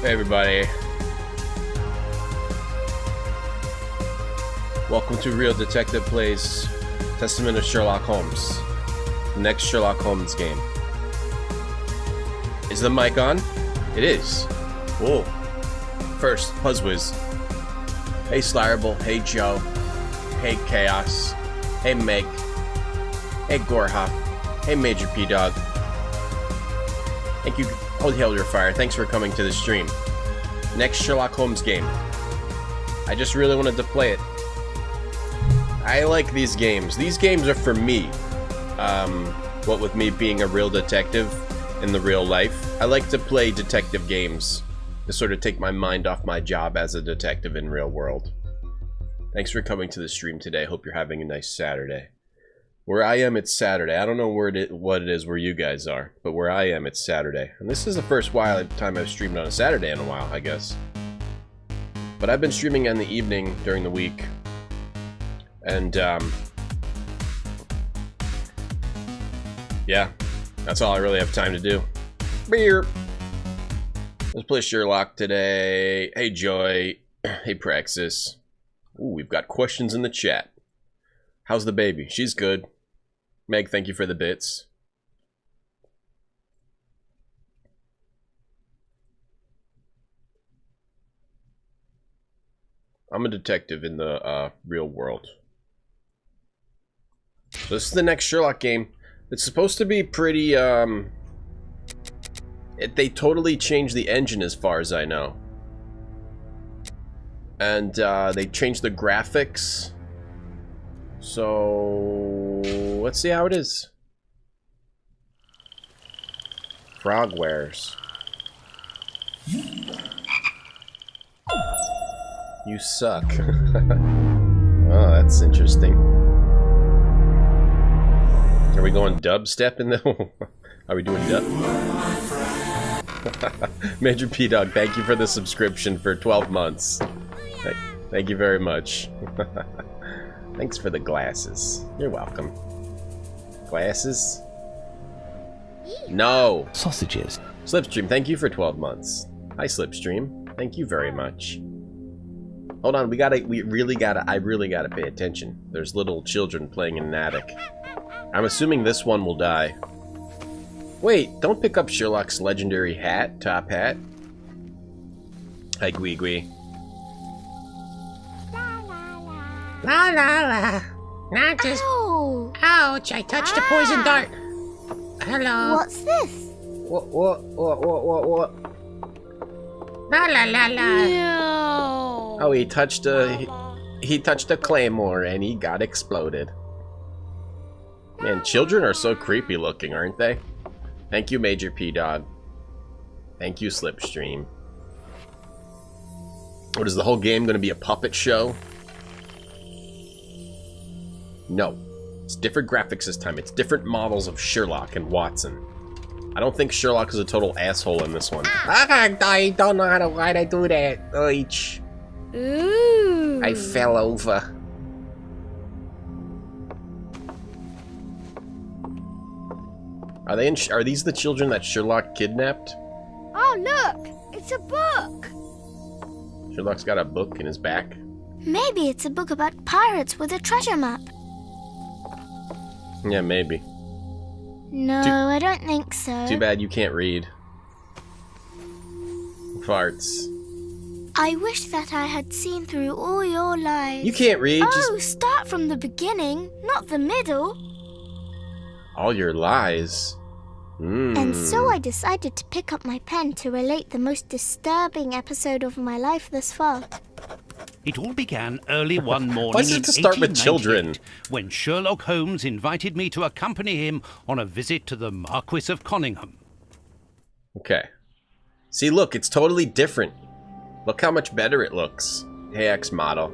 Hey everybody. Welcome to Real Detective Plays Testament of Sherlock Holmes. The next Sherlock Holmes game. Is the mic on? It is. Cool. First, Puzzwiz. Hey Slirable. Hey Joe. Hey Chaos. Hey Meg. Hey Gorhoff. Hey Major P Dog. Thank you. Hold Hail Your Fire. Thanks for coming to the stream. Next Sherlock Holmes game. I just really wanted to play it. I like these games. These games are for me. What with me being a real detective in the real life, I like to play detective games to sort of take my mind off my job as a detective in real world. Thanks for coming to the stream today. Hope you're having a nice Saturday. Where I am, it's Saturday. I don't know what it is where you guys are, but where I am, it's Saturday. And this is the first time I've streamed on a Saturday in a while, I guess. But I've been streaming in the evening during the week. And, yeah, that's all I really have time to do. Beer. Let's play Sherlock today. Hey, Joy. Hey, Praxis. Ooh, we've got questions in the chat. How's the baby? She's good. Meg, thank you for the bits. I'm a detective in the real world. So this is the next Sherlock game. It's supposed to be pretty, they totally changed the engine as far as I know. And they changed the graphics. So let's see how it is. Frogwares. You suck. Oh, that's interesting. Are we going dubstep in the... Are we doing dub? Major P Dog, thank you for the subscription for 12 months. Thank you very much. Thanks for the glasses. You're welcome. Glasses? No! Sausages. Slipstream, thank you for 12 months. Hi, Slipstream. Thank you very much. Hold on, I really gotta pay attention. There's little children playing in an attic. I'm assuming this one will die. Wait, don't pick up Sherlock's legendary hat, top hat. Hi, Gwee. La la la. Not just... Ow! Ouch, I touched a poison dart. Hello. What's this? What? La la la la. No. Oh, he touched a claymore and he got exploded. Man, children are so creepy looking, aren't they? Thank you, Major P Dog. Thank you, Slipstream. What, is the whole game going to be a puppet show? No. It's different graphics this time. It's different models of Sherlock and Watson. I don't think Sherlock is a total asshole in this one. I don't know why I do that. Oich. Ooh. I fell over. Are these the children that Sherlock kidnapped? Oh, look! It's a book! Sherlock's got a book in his back. Maybe it's a book about pirates with a treasure map. Yeah, maybe. No, I don't think so. Too bad you can't read. Farts. I wish that I had seen through all your lies. You can't read. Oh, start from the beginning, not the middle. All your lies. And so I decided to pick up my pen to relate the most disturbing episode of my life thus far. It all began early one morning Why does it in have to start with children? 1898, when Sherlock Holmes invited me to accompany him on a visit to the Marquis of Conyngham. Okay. See, look, it's totally different. Look how much better it looks. Hey, ex-model.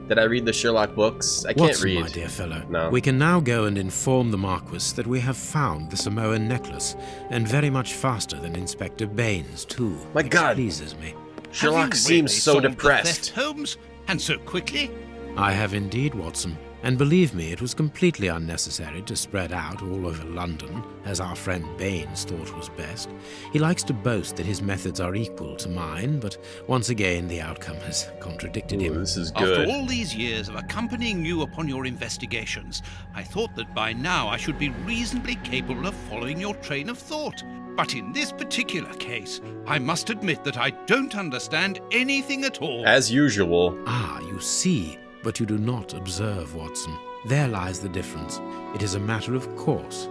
Did I read the Sherlock books? I can't Watson, read. my dear fellow, No. we can now go and inform the Marquis that we have found the Samoan necklace, and very much faster than Inspector Baines, too. My God. Pleases me. Sherlock Have you seems really so solved the depressed. theft, Holmes? And so quickly? I have indeed, Watson. And believe me, it was completely unnecessary to spread out all over London, as our friend Baines thought was best. He likes to boast that his methods are equal to mine, but once again the outcome has contradicted him. This is good. After all these years of accompanying you upon your investigations, I thought that by now I should be reasonably capable of following your train of thought. But in this particular case, I must admit that I don't understand anything at all. As usual. Ah, you see. But you do not observe, Watson. There lies the difference. It is a matter of course.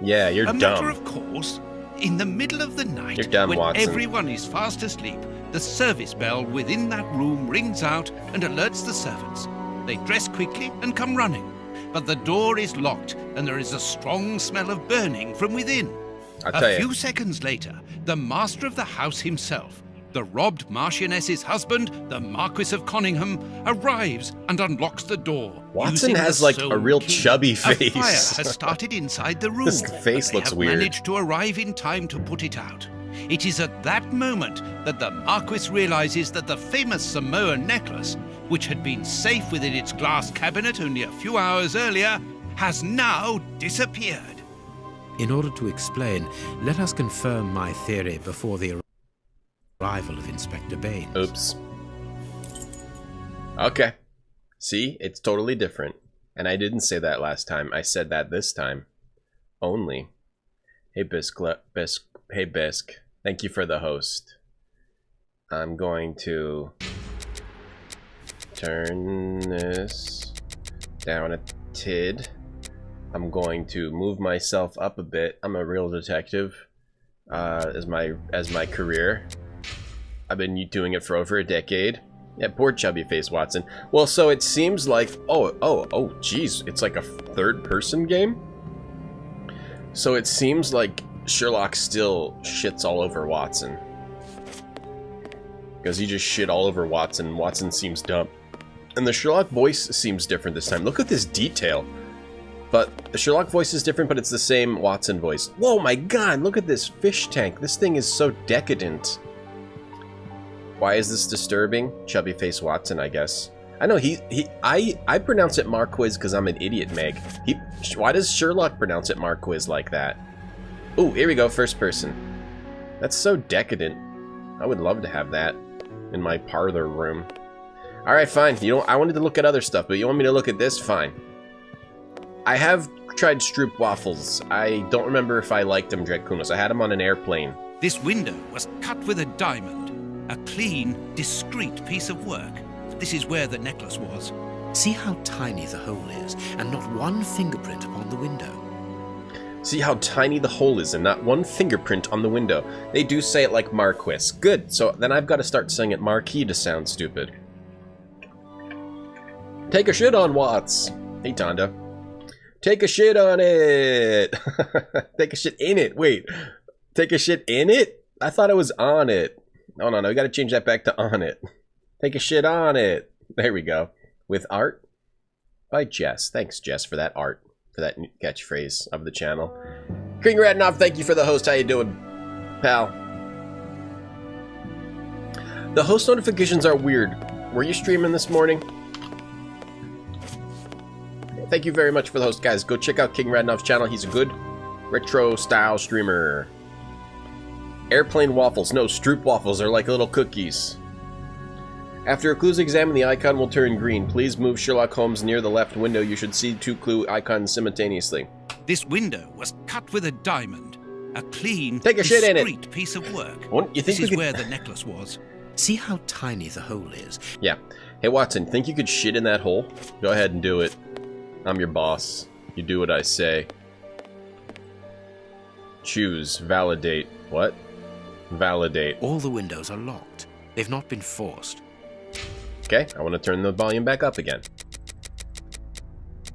Yeah, you're dumb. A matter of course? In the middle of the night, You're dumb, when Watson. everyone is fast asleep, the service bell within that room rings out and alerts the servants. They dress quickly and come running. But the door is locked and there is a strong smell of burning from within. A few seconds later, the master of the house himself, the robbed Marchioness's husband, the Marquis of Conyngham, arrives and unlocks the door. Watson has like a real chubby face. A fire has started inside the room. His face They looks have weird. managed to arrive in time to put it out. It is at that moment that the Marquis realizes that the famous Samoan necklace, which had been safe within its glass cabinet only a few hours earlier, has now disappeared. In order to explain, let us confirm my theory before the arrival of Inspector Baines. Oops. Okay. See, it's totally different. And I didn't say that last time. I said that this time. Only. Hey, Hey, Bisque. Thank you for the host. I'm going to turn this down a tid. I'm going to move myself up a bit. I'm a real detective. As my career. I've been doing it for over a decade. Yeah, poor chubby face Watson. Well, so it seems like oh geez, it's like a third-person game. So it seems like Sherlock still shits all over Watson. Because he just shit all over Watson. Watson seems dumb. And the Sherlock voice seems different this time. Look at this detail. But the Sherlock voice is different, but it's the same Watson voice. Whoa, my god, look at this fish tank. This thing is so decadent. Why is this disturbing? Chubby face Watson, I guess. I know I pronounce it Marquis because I'm an idiot, Meg. Why does Sherlock pronounce it Marquis like that? Ooh, here we go, first person. That's so decadent. I would love to have that in my parlor room. Alright, fine. I wanted to look at other stuff, but you want me to look at this? Fine. I have tried Stroop waffles. I don't remember if I liked them, Dracunos. I had them on an airplane. This window was cut with a diamond. A clean, discreet piece of work. This is where the necklace was. See how tiny the hole is, and not one fingerprint upon the window. See how tiny the hole is, and not one fingerprint on the window. They do say it like Marquis. Good, so then I've got to start saying it Marquis to sound stupid. Take a shit on Watts. Hey, Tonda. Take a shit on it. Take a shit in it. Wait. Take a shit in it? I thought it was on it. Oh, no, we got to change that back to on it. Take a shit on it. There we go. With art by Jess. Thanks, Jess, for that art. For that catchphrase of the channel. King Radnoff, thank you for the host. How you doing, pal? The host notifications are weird. Were you streaming this morning? Thank you very much for the host, guys. Go check out King Radnoff's channel. He's a good retro-style streamer. Airplane waffles. No, Stroop waffles are like little cookies. After a clue's examined, the icon will turn green. Please move Sherlock Holmes near the left window. You should see 2 clue icons simultaneously. This window was cut with a diamond. A clean, Take a shit in it. discreet piece of work. You think This we is could... where the necklace was. See how tiny the hole is. Yeah. Hey, Watson, think you could shit in that hole? Go ahead and do it. I'm your boss. You do what I say. Choose. Validate. What? Validate. All the windows are locked. They've not been forced. Okay, I want to turn the volume back up again.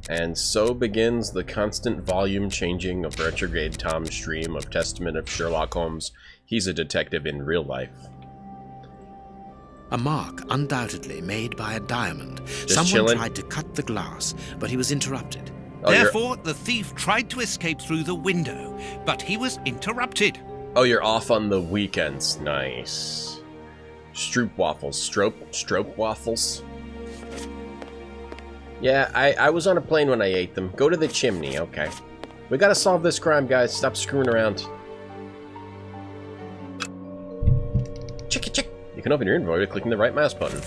And so begins the constant volume changing of Retrograde Tom's stream of Testament of Sherlock Holmes. He's a detective in real life. A mark undoubtedly made by a diamond. Just Someone chilling? tried to cut the glass, but he was interrupted. Oh, Therefore, the thief tried to escape through the window, but he was interrupted. you're off on the weekends. Nice. Stroop waffles. Strope waffles. Yeah, I was on a plane when I ate them. Go to the chimney, okay. We gotta solve this crime, guys. Stop screwing around. Chick. You can open your inventory by clicking the right mouse button.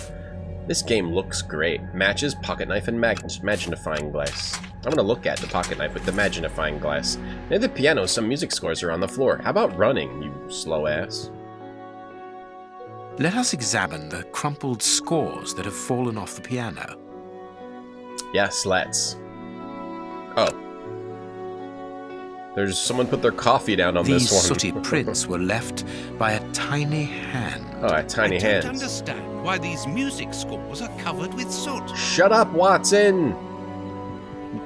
This game looks great. Matches, pocket knife, and magnifying glass. I'm gonna look at the pocket knife with the magnifying glass. Near the piano, some music scores are on the floor. How about running, you slow ass? Let us examine the crumpled scores that have fallen off the piano. Yes, let's. Oh. There's someone put their coffee down on These this one. sooty prints were left by a tiny hand. Oh, a tiny I hand. don't understand why these music scores are covered with soot. Shut up, Watson!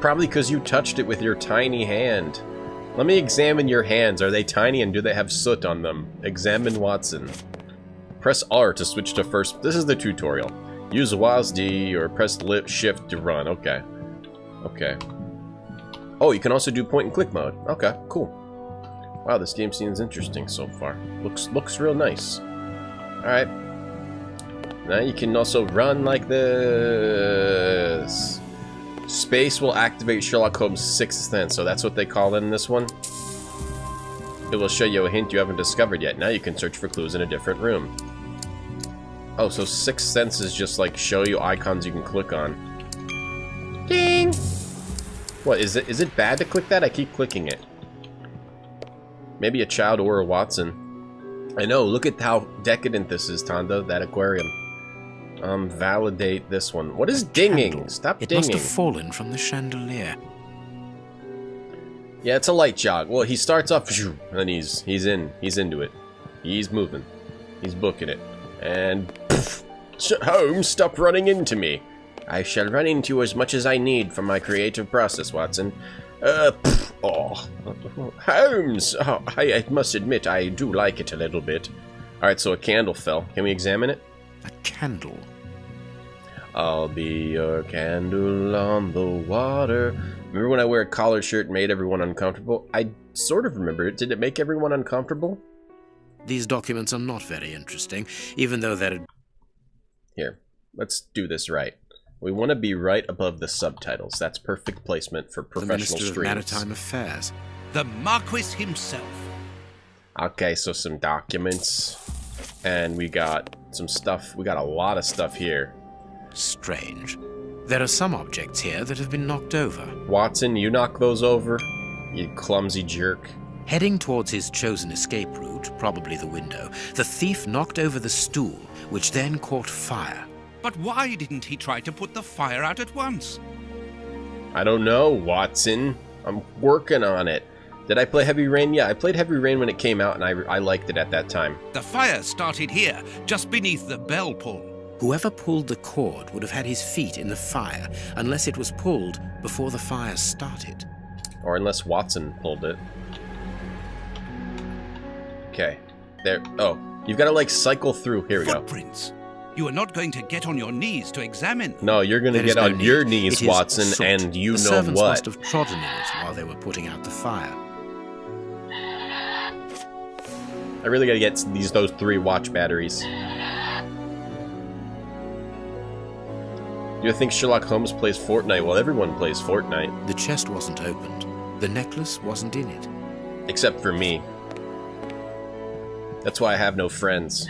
Probably because you touched it with your tiny hand. Let me examine your hands. Are they tiny and do they have soot on them? Examine Watson. Press R to switch to first. This is the tutorial. Use WASD or press shift to run. Okay. Okay. Oh, you can also do point and click mode. Okay, cool. Wow, this game seems interesting so far. Looks real nice. Alright. Now you can also run like this. Space will activate Sherlock Holmes' sixth sense, so that's what they call it in this one. It will show you a hint you haven't discovered yet. Now you can search for clues in a different room. Oh, so sixth sense is just like show you icons you can click on. Ding! What, is it bad to click that? I keep clicking it. Maybe a child or a Watson. I know, look at how decadent this is, Tondo, that aquarium. Validate this one. What is dinging? Candle. Stop It dinging. must have fallen from the chandelier. Yeah, it's a light jog. Well, he starts off, and then he's into it. He's moving. He's booking it. And Holmes, stop running into me. I shall run into you as much as I need for my creative process, Watson. Holmes! Oh, I must admit, I do like it a little bit. Alright, so a candle fell. Can we examine it? A candle. I'll be your candle on the water. Remember when I wear a collared shirt and made everyone uncomfortable? I sort of remember it. Did it make everyone uncomfortable? These documents are not very interesting, even though they're... Here, let's do this right. We want to be right above the subtitles. That's perfect placement for the professional Minister of streams. Maritime Affairs. The Marquis himself. Okay, so some documents. And we got some stuff. We got a lot of stuff here. Strange. There are some objects here that have been knocked over. Watson, you knock those over, you clumsy jerk. Heading towards his chosen escape route, probably the window, the thief knocked over the stool, which then caught fire. But why didn't he try to put the fire out at once? I don't know, Watson. I'm working on it. Did I play Heavy Rain? Yeah, I played Heavy Rain when it came out, and I liked it at that time. The fire started here, just beneath the bell pull. Whoever pulled the cord would have had his feet in the fire, unless it was pulled before the fire started. Or unless Watson pulled it. Okay. There. Oh, you've got to, like, cycle through. Here we go. Footprints. You are not going to get on your knees to examine them. No, you're going to There is get no on need. your knees, It is Watson, soot. and you the know servants what. must have trodden in it while they were putting out the fire. I really got to get those 3 watch batteries. You think Sherlock Holmes plays Fortnite? Well, everyone plays Fortnite. The chest wasn't opened. The necklace wasn't in it. Except for me. That's why I have no friends.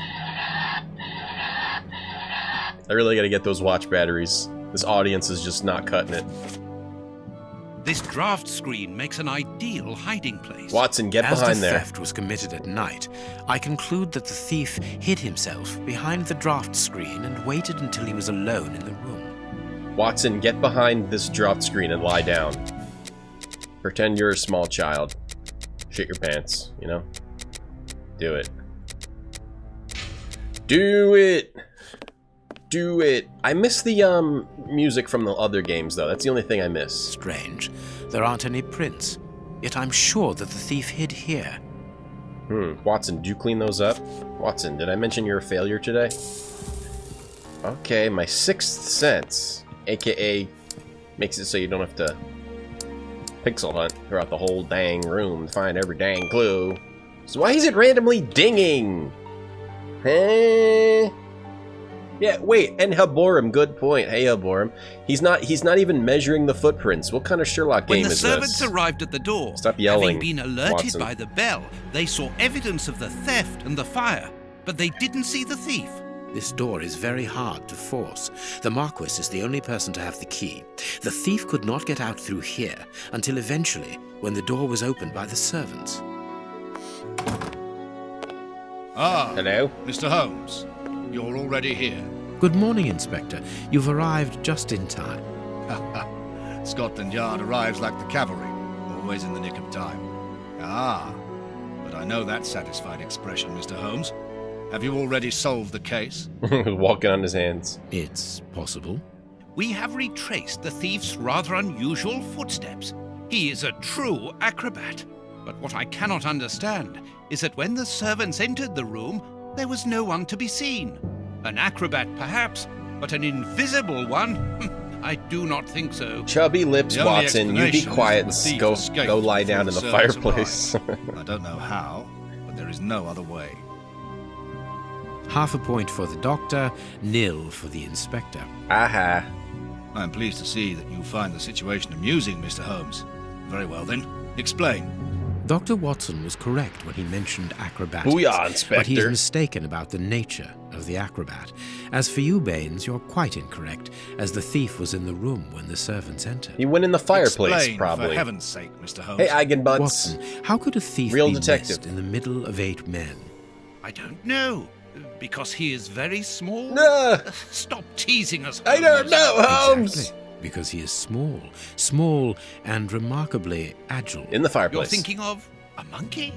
I really gotta get those watch batteries. This audience is just not cutting it. This draft screen makes an ideal hiding place. Watson, get As behind the there. theft was committed at night, I conclude that the thief hid himself behind the draft screen and waited until he was alone in the room. Watson, get behind this draft screen and lie down. Pretend you're a small child. Shit your pants, you know? Do it. Do it! Do it! I miss the, music from the other games, though. That's the only thing I miss. Strange. There aren't any prints. Yet I'm sure that the thief hid here. Watson, do you clean those up? Watson, did I mention you're a failure today? Okay, my sixth sense, aka makes it so you don't have to pixel hunt throughout the whole dang room to find every dang clue. So why is it randomly dinging? Huh? Yeah, wait, and Haborim, good point. Hey, Haborim. He's not even measuring the footprints. What kind of Sherlock game When the is servants this? arrived at the door, Stop yelling, having been alerted Watson. by the bell, they saw evidence of the theft and the fire, but they didn't see the thief. This door is very hard to force. The Marquis is the only person to have the key. The thief could not get out through here until eventually, when the door was opened by the servants. Ah, Hello? Mr. Holmes, you're already here. Good morning, Inspector. You've arrived just in time. Scotland Yard arrives like the cavalry, always in the nick of time. Ah, but I know that satisfied expression, Mr. Holmes. Have you already solved the case? Walking on his hands. It's possible. We have retraced the thief's rather unusual footsteps. He is a true acrobat. But what I cannot understand is that when the servants entered the room, there was no one to be seen. An acrobat, perhaps, but an invisible one? I do not think so. Chubby lips, The only Watson. You be explanation quiet is that the and thief go escaped lie before down in the servants fireplace. arrived. I don't know how, but there is no other way. Half a point for the doctor, nil for the inspector. Aha. I'm pleased to see that you find the situation amusing, Mr. Holmes. Very well then, explain. Dr. Watson was correct when he mentioned acrobatics. Booyah, Inspector. But he's mistaken about the nature of the acrobat. As for you, Baines, you're quite incorrect, as the thief was in the room when the servants entered. He went in the fireplace, Explain, probably. for heaven's sake, Mr. Holmes. Hey, Eigenbutts. Watson, how could a thief Real be detective. missed in the middle of 8 men? I don't know. Because he is very small? Nah, Stop teasing us, I don't Holmes. know, Holmes. Exactly, because he is small and remarkably agile. In the You're fireplace. thinking of a monkey?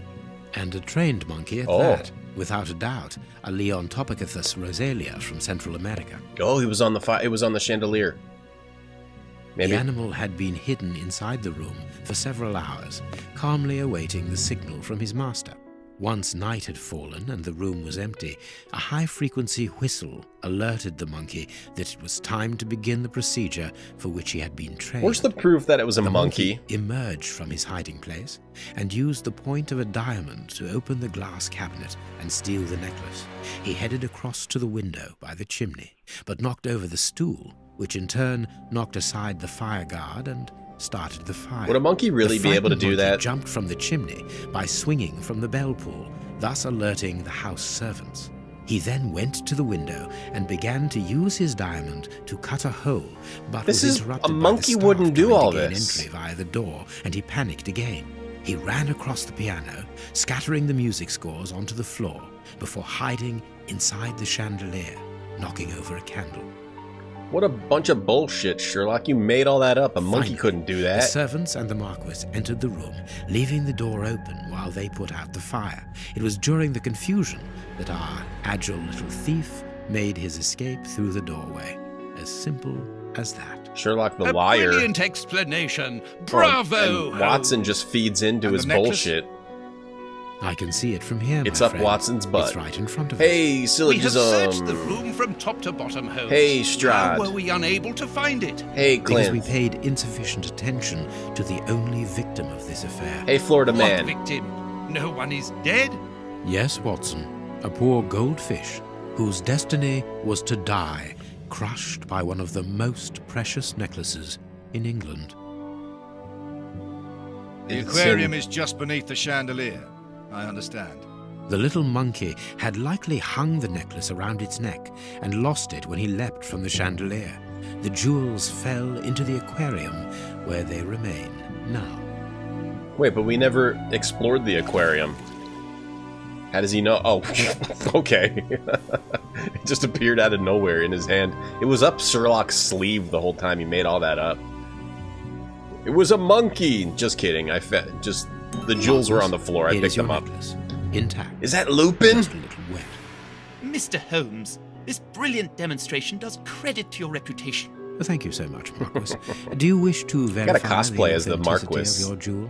And a trained monkey at Oh. that. Without a doubt, a Leontopithecus rosalia from Central America. Oh, he was on the it was on the chandelier. Maybe. The animal had been hidden inside the room for several hours, calmly awaiting the signal from his master. Once night had fallen and the room was empty, a high-frequency whistle alerted the monkey that it was time to begin the procedure for which he had been trained. Where's the proof that it was a The monkey? emerged from his hiding place and used the point of a diamond to open the glass cabinet and steal the necklace. He headed across to the window by the chimney, but knocked over the stool, which in turn knocked aside the fire guard and started the fire. Would a monkey really The be able to frightened do monkey that? jumped from the chimney by swinging from the bell pull, thus alerting the house servants. He then went to the window and began to use his diamond to cut a hole, but This was is- interrupted a by monkey the staff wouldn't do trying to all gain this. entry via the door, and he panicked again. He ran across the piano, scattering the music scores onto the floor before hiding inside the chandelier, knocking over a candle. What a bunch of bullshit, Sherlock. You made all that up. A monkey Finally, couldn't do The that. servants and the Marquis entered the room, leaving the door open while they put out the fire. It was during the confusion that our agile little thief made his escape through the doorway. As simple as that. Sherlock the A liar. brilliant explanation. Bravo! And Watson just feeds into And his the necklace? bullshit. I can see it from here, It's my up friend. Watson's butt. It's right in front of us. Hey, We have searched the syllogism. room from top to bottom, Holmes. Hey, How Strahd. were we unable to find it? Hey, Because we Clint. paid insufficient attention to the only victim of this affair. Hey, Florida What man. victim? No one is dead? Yes, Watson, a poor goldfish whose destiny was to die, crushed by one of the most precious necklaces in England. The It's aquarium in- is just beneath the chandelier. I understand. The little monkey had likely hung the necklace around its neck and lost it when he leapt from the chandelier. The jewels fell into the aquarium where they remain now. Wait, but we never explored the aquarium. How does he know? Oh, okay. It just appeared out of nowhere in his hand. It was up Sherlock's sleeve the whole time. He made all that up. It was a monkey. Just kidding. Just the jewels were on the floor. I Here is picked your them up. necklace, intact. Is that Lupin? Just a little wet. Mr. Holmes, this brilliant demonstration does credit to your reputation. Thank you so much, Marquis. Do you wish to verify cosplay as the authenticity Marquis. of your jewel?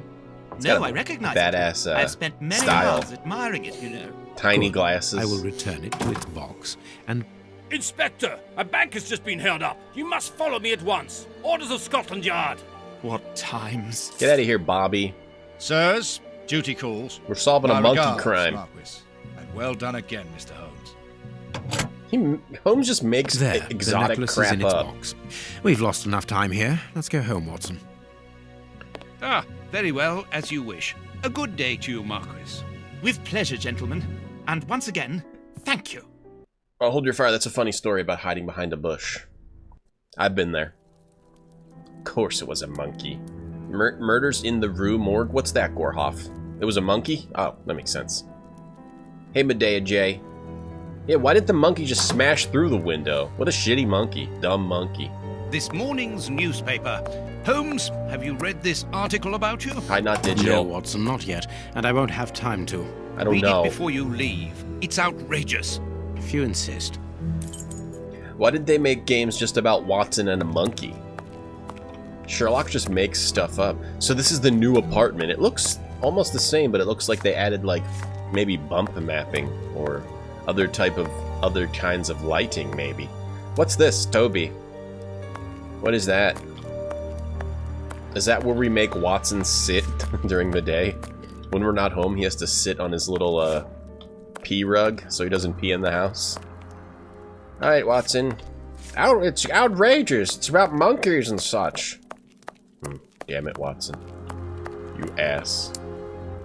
It's No, got a I recognize badass, it. I've spent many style. hours admiring it, you know. Tiny Good. glasses. I will return it to its box and Inspector, a bank has just been held up. You must follow me at once. Orders of Scotland Yard. What times? Get out of here, Bobby. Sirs, duty calls. We're solving My a monkey regards, crime. Marquis. And well done again, Mr. Holmes. Holmes just makes There, the exotic necklace is crap in its up. box. We've lost enough time here. Let's go home, Watson. Ah, very well, as you wish. A good day to you, Marquis. With pleasure, gentlemen. And once again, thank you. Oh, hold your fire. That's a funny story about hiding behind a bush. I've been there. Of course it was a monkey. Murders in the Rue Morgue? What's that, Gorhoff? It was a monkey? Oh, that makes sense. Hey, Medea J. Yeah, why did the monkey just smash through the window? What a shitty monkey. Dumb monkey. This morning's newspaper. Holmes, have you read this article about you? Hide not No, digital. Watson, not yet, and I won't have time to. I don't Read know. it before you leave. It's outrageous. If you insist. Why did they make games just about Watson and a monkey? Sherlock just makes stuff up. So this is the new apartment. It looks almost the same, but it looks like they added, like, maybe bump mapping or other kinds of lighting, maybe. What's this, Toby? What is that? Is that where we make Watson sit during the day? When we're not home, he has to sit on his little, pee rug so he doesn't pee in the house. Alright, Watson. It's outrageous. It's about monkeys and such. Damn it, Watson. You ass.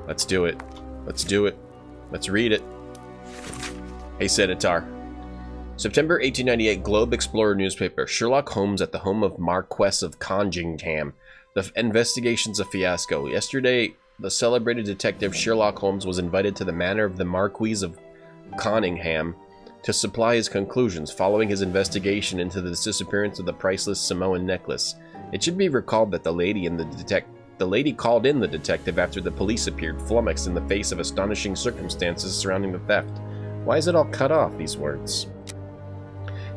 Let's do it. Let's do it. Let's read it. Hey, Senator. September 1898, Globe Explorer newspaper. Sherlock Holmes at the home of Marquess of Congingham. The investigation's a fiasco. Yesterday, the celebrated detective Sherlock Holmes was invited to the manor of the Marquis of Conyngham to supply his conclusions following his investigation into the disappearance of the priceless Samoan necklace. It should be recalled that the lady called in the detective after the police appeared, flummoxed in the face of astonishing circumstances surrounding the theft. Why is it all cut off, these words?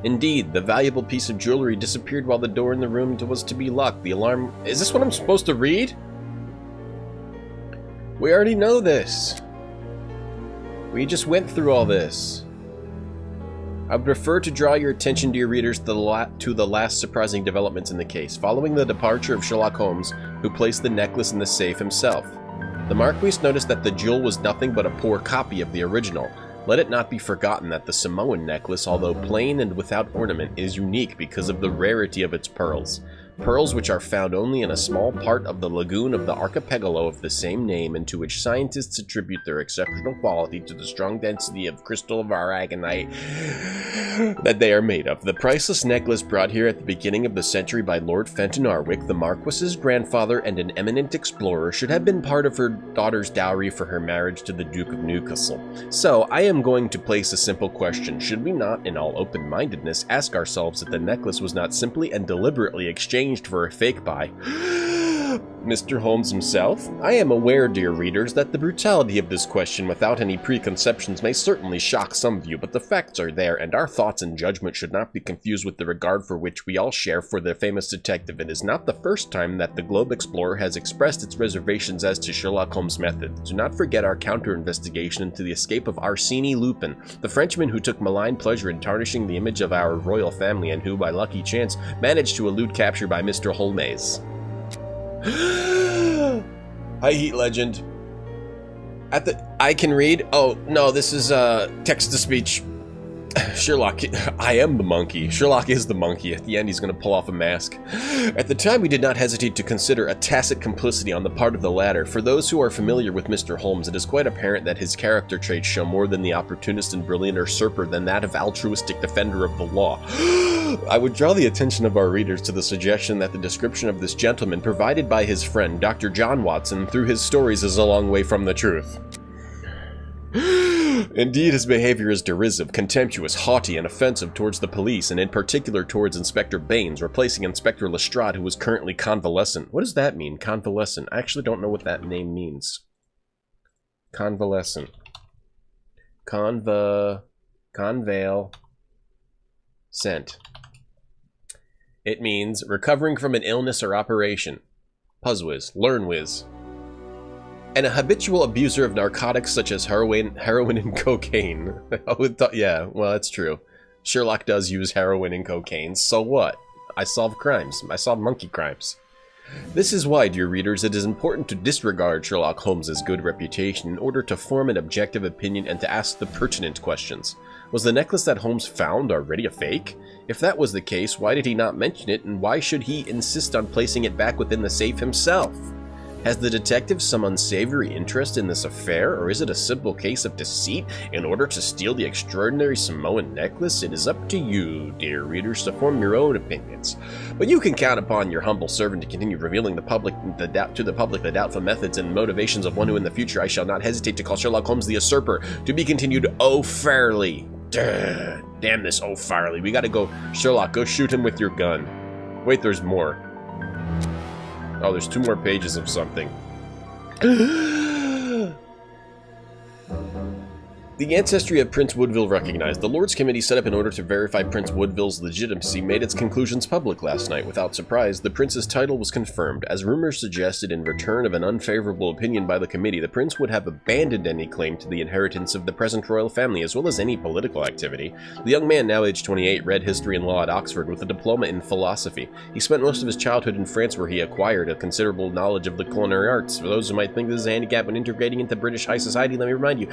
Indeed, the valuable piece of jewelry disappeared while the door in the room was to be locked. The alarm... Is this what I'm supposed to read? We already know this. We just went through all this. I would prefer to draw your attention, dear readers, to the last surprising developments in the case. Following the departure of Sherlock Holmes, who placed the necklace in the safe himself, the Marquis noticed that the jewel was nothing but a poor copy of the original. Let it not be forgotten that the Samoan necklace, although plain and without ornament, is unique because of the rarity of its pearls. Pearls which are found only in a small part of the lagoon of the archipelago of the same name, and to which scientists attribute their exceptional quality to the strong density of crystal of aragonite that they are made of. The priceless necklace brought here at the beginning of the century by Lord Fenton Arwick, the Marquis's grandfather and an eminent explorer, should have been part of her daughter's dowry for her marriage to the Duke of Newcastle. So, I am going to place a simple question. Should we not, in all open-mindedness, ask ourselves if the necklace was not simply and deliberately exchanged for a fake by Mr. Holmes himself? I am aware, dear readers, that the brutality of this question without any preconceptions may certainly shock some of you, but the facts are there, and our thoughts and judgment should not be confused with the regard for which we all share for the famous detective. It is not the first time that the Globe Explorer has expressed its reservations as to Sherlock Holmes' methods. Do not forget our counter-investigation into the escape of Arsène Lupin, the Frenchman who took malign pleasure in tarnishing the image of our royal family and who, by lucky chance, managed to elude capture by Mr. Holmes. Hi, Heat Legend. I can read? Oh, no, this is, text-to-speech. Sherlock, I am the monkey. Sherlock is the monkey. At the end, he's going to pull off a mask. At the time, we did not hesitate to consider a tacit complicity on the part of the latter. For those who are familiar with Mr. Holmes, it is quite apparent that his character traits show more than the opportunist and brilliant usurper than that of altruistic defender of the law. I would draw the attention of our readers to the suggestion that the description of this gentleman provided by his friend, Dr. John Watson, through his stories is a long way from the truth. Indeed, his behavior is derisive, contemptuous, haughty, and offensive towards the police, and in particular towards Inspector Baines, replacing Inspector Lestrade, who is currently convalescent. What does that mean, convalescent? I actually don't know what that name means. Convalescent. Convalescent. It means recovering from an illness or operation. Puzzwiz. Learnwiz. And a habitual abuser of narcotics such as heroin and cocaine. Yeah, well, that's true. Sherlock does use heroin and cocaine, so what? I solve crimes. I solve monkey crimes. This is why, dear readers, it is important to disregard Sherlock Holmes's good reputation in order to form an objective opinion and to ask the pertinent questions. Was the necklace that Holmes found already a fake? If that was the case, why did he not mention it, and why should he insist on placing it back within the safe himself? Has the detective some unsavory interest in this affair, or is it a simple case of deceit in order to steal the extraordinary Samoan necklace? It is up to you, dear readers, to form your own opinions. But you can count upon your humble servant to continue revealing to the public the doubtful methods and motivations of one who in the future I shall not hesitate to call Sherlock Holmes the usurper, to be continued O'Farley. Damn this O'Farley. We gotta go. Sherlock, go shoot him with your gun. Wait, there's more. Oh, there's 2 more pages of something. The ancestry of Prince Woodville recognized. The Lords Committee set up in order to verify Prince Woodville's legitimacy made its conclusions public last night. Without surprise, the prince's title was confirmed. As rumors suggested, in return of an unfavorable opinion by the committee, the prince would have abandoned any claim to the inheritance of the present royal family, as well as any political activity. The young man, now aged 28, read history and law at Oxford with a diploma in philosophy. He spent most of his childhood in France, where he acquired a considerable knowledge of the culinary arts. For those who might think this is a handicap when integrating into British high society, let me remind you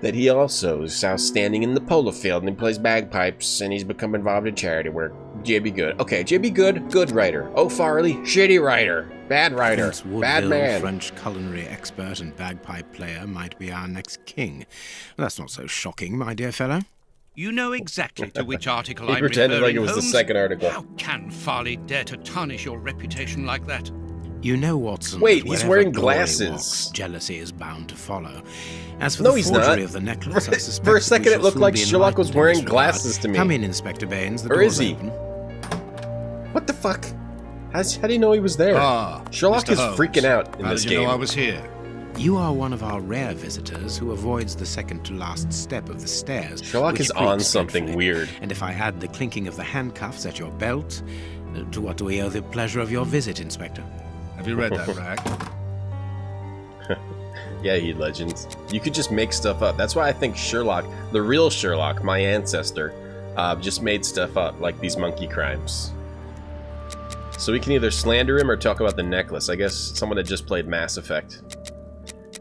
that he also is outstanding in the polo field, and he plays bagpipes, and he's become involved in charity work. JB Good. Okay, JB Good, good writer. O'Farley, shitty writer. Bad writer. Prince Woodville, bad man. French culinary expert and bagpipe player, might be our next king. That's not so shocking, my dear fellow. You know exactly to which article He I'm pretended referring, like it was the Holmes. second article. How can Farley dare to tarnish your reputation like that? You know, Watson. Wait, that he's wherever wearing glory glasses. walks, jealousy is bound to follow. As for No, the he's forgery not. of the necklace, I suspect For a that we second, it shall looked soon like be Sherlock was enlightened in wearing this regard. glasses to me. Come in, Inspector Baines. The Or door's is he? open. What the fuck? How do you know he was there? Sherlock Mr. is Holmes. freaking out in How this did you game. know I was here? You are one of our rare visitors who avoids the second-to-last step of the stairs. Sherlock which is on creaks something dreadfully. weird. And if I add the clinking of the handcuffs at your belt, to what do we owe the pleasure of your visit, Inspector? Have you read that, Rag? Yeah, he legends. You could just make stuff up. That's why I think Sherlock, the real Sherlock, my ancestor, just made stuff up, like these monkey crimes. So we can either slander him or talk about the necklace. I guess someone had just played Mass Effect.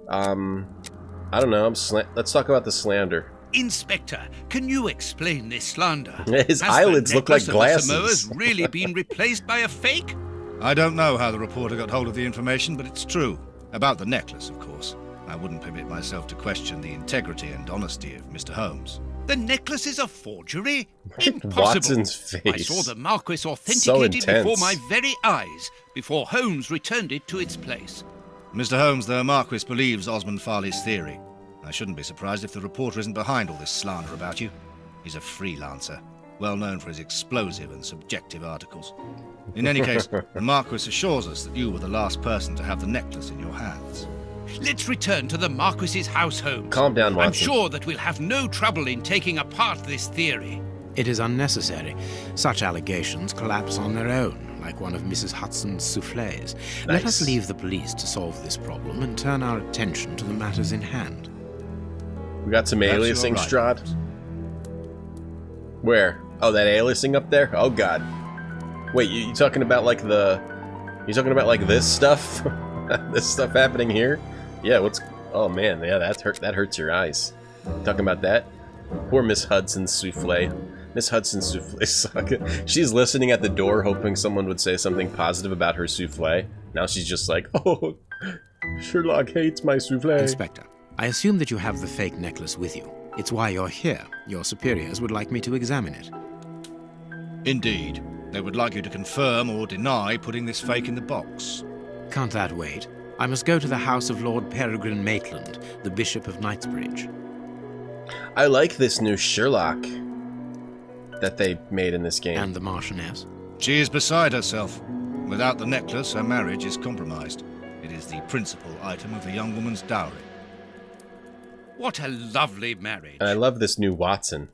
I don't know. Let's talk about the slander. Inspector, can you explain this slander? His Has the eyelids look like necklace of the glasses. Samoas really been replaced by a fake? I don't know how the reporter got hold of the information, but it's true. About the necklace, of course. I wouldn't permit myself to question the integrity and honesty of Mr. Holmes. The necklace is a forgery? Impossible. Watson's face. I saw the Marquis authenticate it intense. before my very eyes, before Holmes returned it to its place. Mr. Holmes, the Marquis believes Osmond Farley's theory. I shouldn't be surprised if the reporter isn't behind all this slander about you. He's a freelancer, well known for his explosive and subjective articles. In any case, the Marquis assures us that you were the last person to have the necklace in your hands. Let's return to the Marquis's house, Holmes. Calm down, Watson. I'm sure that we'll have no trouble in taking apart this theory. It is unnecessary. Such allegations collapse on their own, like one of Mrs. Hudson's soufflés. Let us leave the police to solve this problem and turn our attention to the matters in hand. We got some Perhaps aliasing, you're right. Strahd. Where? Oh, that aliasing up there? Oh god. Wait, you talking about like the... You talking about like this stuff? This stuff happening here? Yeah, what's... Oh man, yeah, that hurts your eyes. Talking about that? Poor Miss Hudson's souffle. Miss Hudson's souffle suck. She's listening at the door hoping someone would say something positive about her souffle. Now she's just like, oh, Sherlock hates my souffle. Inspector, I assume that you have the fake necklace with you. It's why you're here. Your superiors would like me to examine it. Indeed. They would like you to confirm or deny putting this fake in the box. Can't that wait? I must go to the house of Lord Peregrine Maitland, the Bishop of Knightsbridge. I like this new Sherlock that they made in this game. And the Marchioness. She is beside herself. Without the necklace, her marriage is compromised. It is the principal item of the young woman's dowry. What a lovely marriage. And I love this new Watson.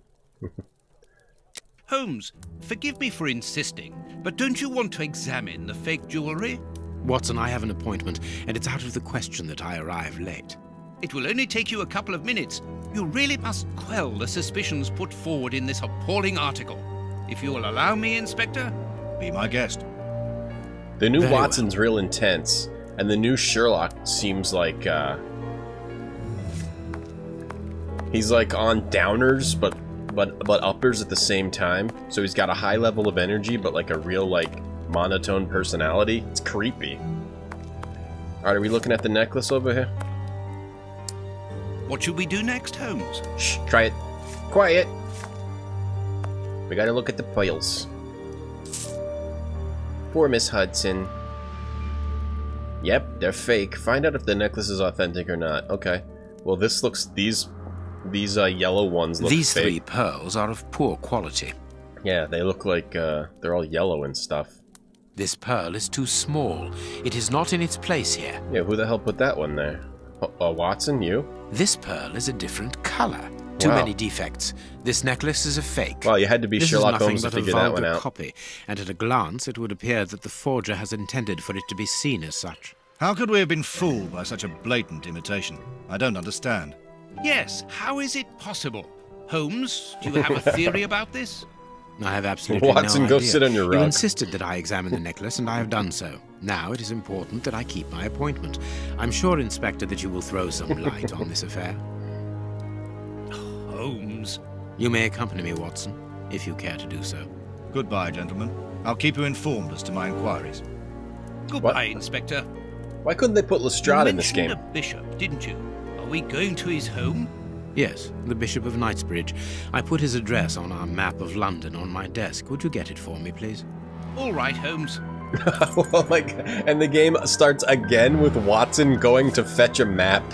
Holmes, forgive me for insisting, but don't you want to examine the fake jewellery? Watson, I have an appointment, and it's out of the question that I arrive late. It will only take you a couple of minutes. You really must quell the suspicions put forward in this appalling article. If you will allow me, Inspector? Be my guest. The new Very Watson's real intense, and the new Sherlock seems like, he's like on downers, but but uppers at the same time. So he's got a high level of energy, but like a real like monotone personality. It's creepy. Alright, are we looking at the necklace over here? What should we do next, Holmes? Shh, try it. Quiet. We gotta look at the pearls. Poor Miss Hudson. Yep, they're fake. Find out if the necklace is authentic or not. Okay. Well, this looks... These yellow ones look These fake. 3 pearls are of poor quality. Yeah, they look like, they're all yellow and stuff. This pearl is too small. It is not in its place here. Yeah, who the hell put that one there? Watson, you? This pearl is a different color. Too Wow. many defects. This necklace is a fake. Well, you had to be This Sherlock is nothing Holmes to but a figure that one vulgar out. copy, and at a glance it would appear that the forger has intended for it to be seen as such. How could we have been fooled by such a blatant imitation? I don't understand. Yes, how is it possible? Holmes, do you have a theory about this? I have absolutely Watson, no go idea. sit on your You rug. insisted that I examine the necklace, and I have done so. Now it is important that I keep my appointment. I'm sure, Inspector, that you will throw some light on this affair. Holmes. You may accompany me, Watson, if you care to do so. Goodbye, gentlemen. I'll keep you informed as to my inquiries. Goodbye, Inspector. Why couldn't they put Lestrade in this You game? mentioned a bishop, didn't you? Are we going to his home? Yes, the Bishop of Knightsbridge. I put his address on our map of London on my desk. Would you get it for me, please? All right, Holmes. Oh my god. And the game starts again with Watson going to fetch a map.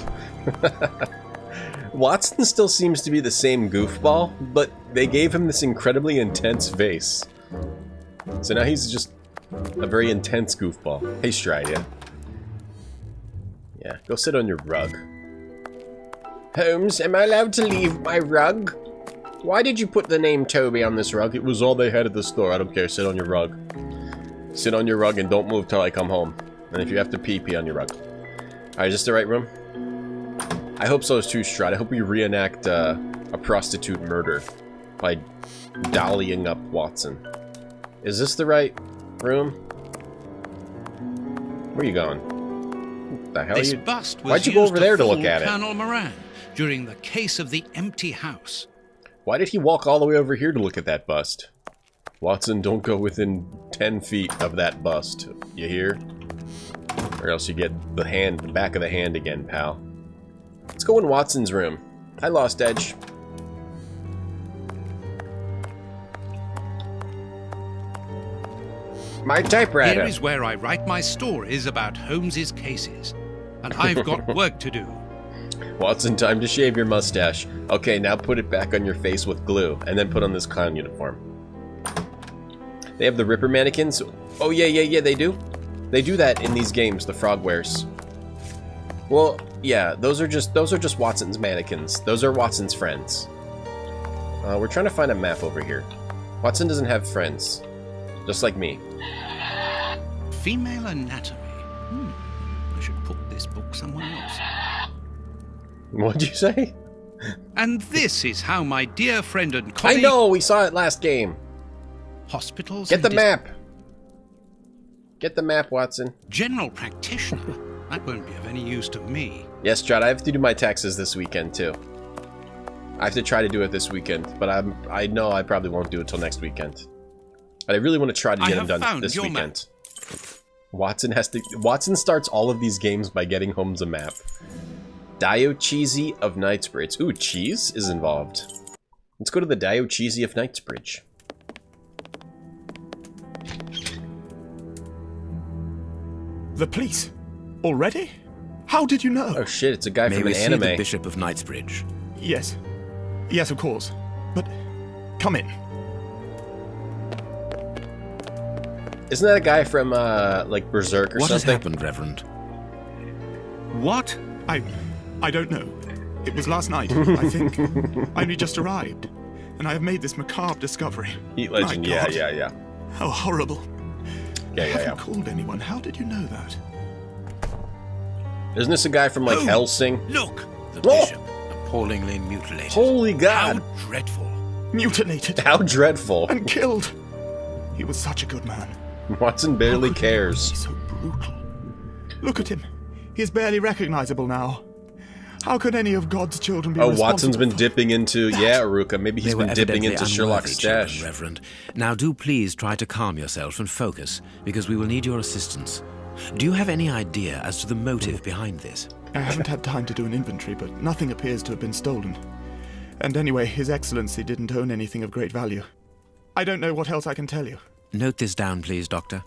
Watson still seems to be the same goofball, but they gave him this incredibly intense face. So now he's just a very intense goofball. Hey, Stride, yeah. Yeah, go sit on your rug. Holmes, am I allowed to leave my rug? Why did you put the name Toby on this rug? It was all they had at the store. I don't care. Sit on your rug. Sit on your rug and don't move till I come home. And if you have to pee on your rug. Alright, is this the right room? I hope so too, Stride. I hope we reenact a prostitute murder by dollying up Watson. Is this the right room? Where are you going? What the hell This are you... bust was Why'd you go used over there to look fool at it? Colonel Moran during the case of the empty house. Why did he walk all the way over here to look at that bust? Watson, don't go within 10 feet of that bust. You hear? Or else you get the back of the hand again, pal. Let's go in Watson's room. I lost Edge. My typewriter. Here is where I write my stories about Holmes's cases. And I've got work to do. Watson, time to shave your mustache. Okay, now put it back on your face with glue, and then put on this clown uniform. They have the Ripper mannequins. Oh yeah, they do. They do that in these games, the frog wears. Well, yeah, those are just Watson's mannequins. Those are Watson's friends. We're trying to find a map over here. Watson doesn't have friends, just like me. Female anatomy. I should put this book somewhere else. What'd you say? And this is how my dear friend and I colleague... know, we saw it last game. Hospitals... Get the and map. Get the map, Watson. General practitioner. That won't be of any use to me. Yes, Chad, I have to do my taxes this weekend, too. I have to try to do it this weekend, but I know I probably won't do it till next weekend. But I really want to try to get them done this weekend. Watson starts all of these games by getting Holmes a map. Diocese of Knightsbridge. Ooh, cheese is involved. Let's go to the Diocese of Knightsbridge. The police? Already? How did you know? Oh shit, it's a guy May from we an see anime. the Bishop of Knightsbridge? Yes. Yes, of course. But come in. Isn't that a guy from, like, Berserk or What has something? happened, Reverend? What? I don't know. It was last night, I think. I only just arrived, and I have made this macabre discovery. Heat Legend, My yeah, God. yeah. How horrible. Yeah, I yeah, haven't yeah. called anyone. How did you know that? Isn't this a guy from, like, Oh, Hellsing? Look! The Oh! Bishop, appallingly mutilated. Holy How God! dreadful. Mutilated How dreadful. and killed. He was such a good man. Watson barely How could cares. he be so brutal. Look at him. He is barely recognizable now. How could any of God's children be Oh, responsible Watson's been for- dipping into... Yeah, Aruka, maybe he's They were been dipping evidently into Sherlock's unworthy stash. children, Reverend. Now do please try to calm yourself and focus, because we will need your assistance. Do you have any idea as to the motive behind this? I haven't had time to do an inventory, but nothing appears to have been stolen. And anyway, His Excellency didn't own anything of great value. I don't know what else I can tell you. Note this down, please, Doctor.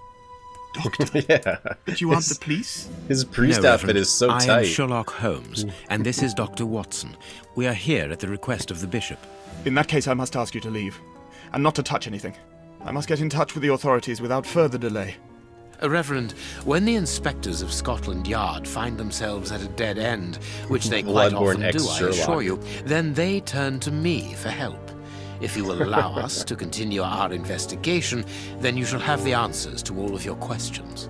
Doctor? Yeah. But you aren't the police? His priest No, outfit Reverend. is so I tight. am Sherlock Holmes, and this is Dr. Watson. We are here at the request of the bishop. In that case, I must ask you to leave. And not to touch anything. I must get in touch with the authorities without further delay. Reverend, when the inspectors of Scotland Yard find themselves at a dead end, which they quite Bloodborne often do, I assure ex-Sherlock. you, then they turn to me for help. If you will allow us to continue our investigation, then you shall have the answers to all of your questions.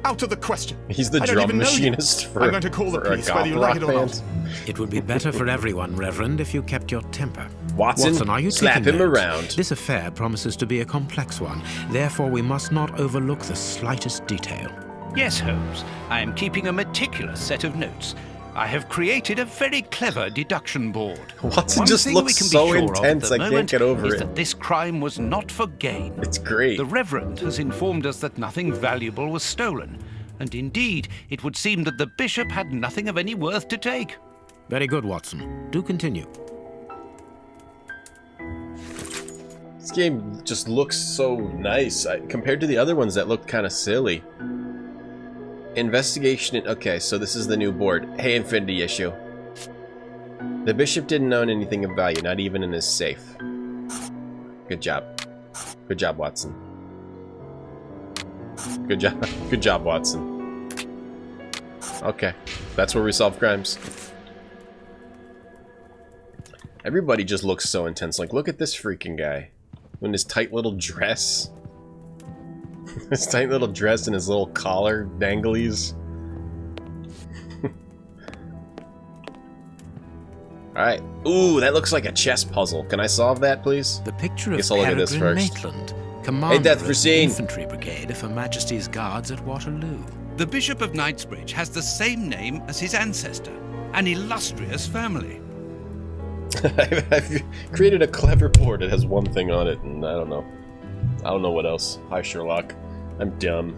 Out of the question! He's the I don't drum even know you. machinist for I'm going to call the for a police, whether you goth like it or rock not. It would be better for everyone, Reverend, if you kept your temper. Watson, are you slap taking him notes? around. This affair promises to be a complex one. Therefore, we must not overlook the slightest detail. Yes, Holmes. I am keeping a meticulous set of notes. I have created a very clever deduction board. Watson One just thing looks we can be so sure of at intense, the I can't moment get over is it. that this crime was not for gain. It's great. The Reverend has informed us that nothing valuable was stolen. And indeed, it would seem that the bishop had nothing of any worth to take. Very good, Watson. Do continue. This game just looks so nice compared to the other ones that looked kind of silly. Investigation. Okay, so this is the new board. Hey, Infinity Issue. The bishop didn't own anything of value, not even in his safe. Good job. Good job, Watson. Good job. Good job, Watson. Okay, that's where we solve crimes. Everybody just looks so intense. Like, look at this freaking guy. In his tight little dress. His tight little dress and his little collar danglies. Alright. Ooh, that looks like a chess puzzle. Can I solve that, please? The picture of Guess I'll look at this Peregrine first. Maitland, commander Death of for the scene. infantry brigade of Her Majesty's Guards at Waterloo. The Bishop of Knightsbridge has the same name as his ancestor, an illustrious family. I've created a clever board. It has one thing on it, and I don't know. I don't know what else. Hi, Sherlock. I'm dumb.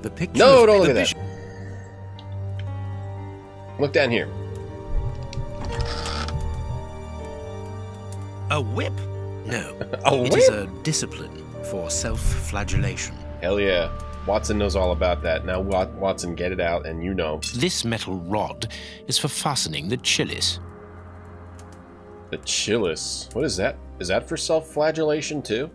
The picture No, of don't look the at that. Look down here. A whip? No, A it is whip? a discipline for self-flagellation. Hell yeah. Watson knows all about that. Now, Watson, get it out, and you know. This metal rod is for fastening the chilice. The chilice. What is that? Is that for self-flagellation, too?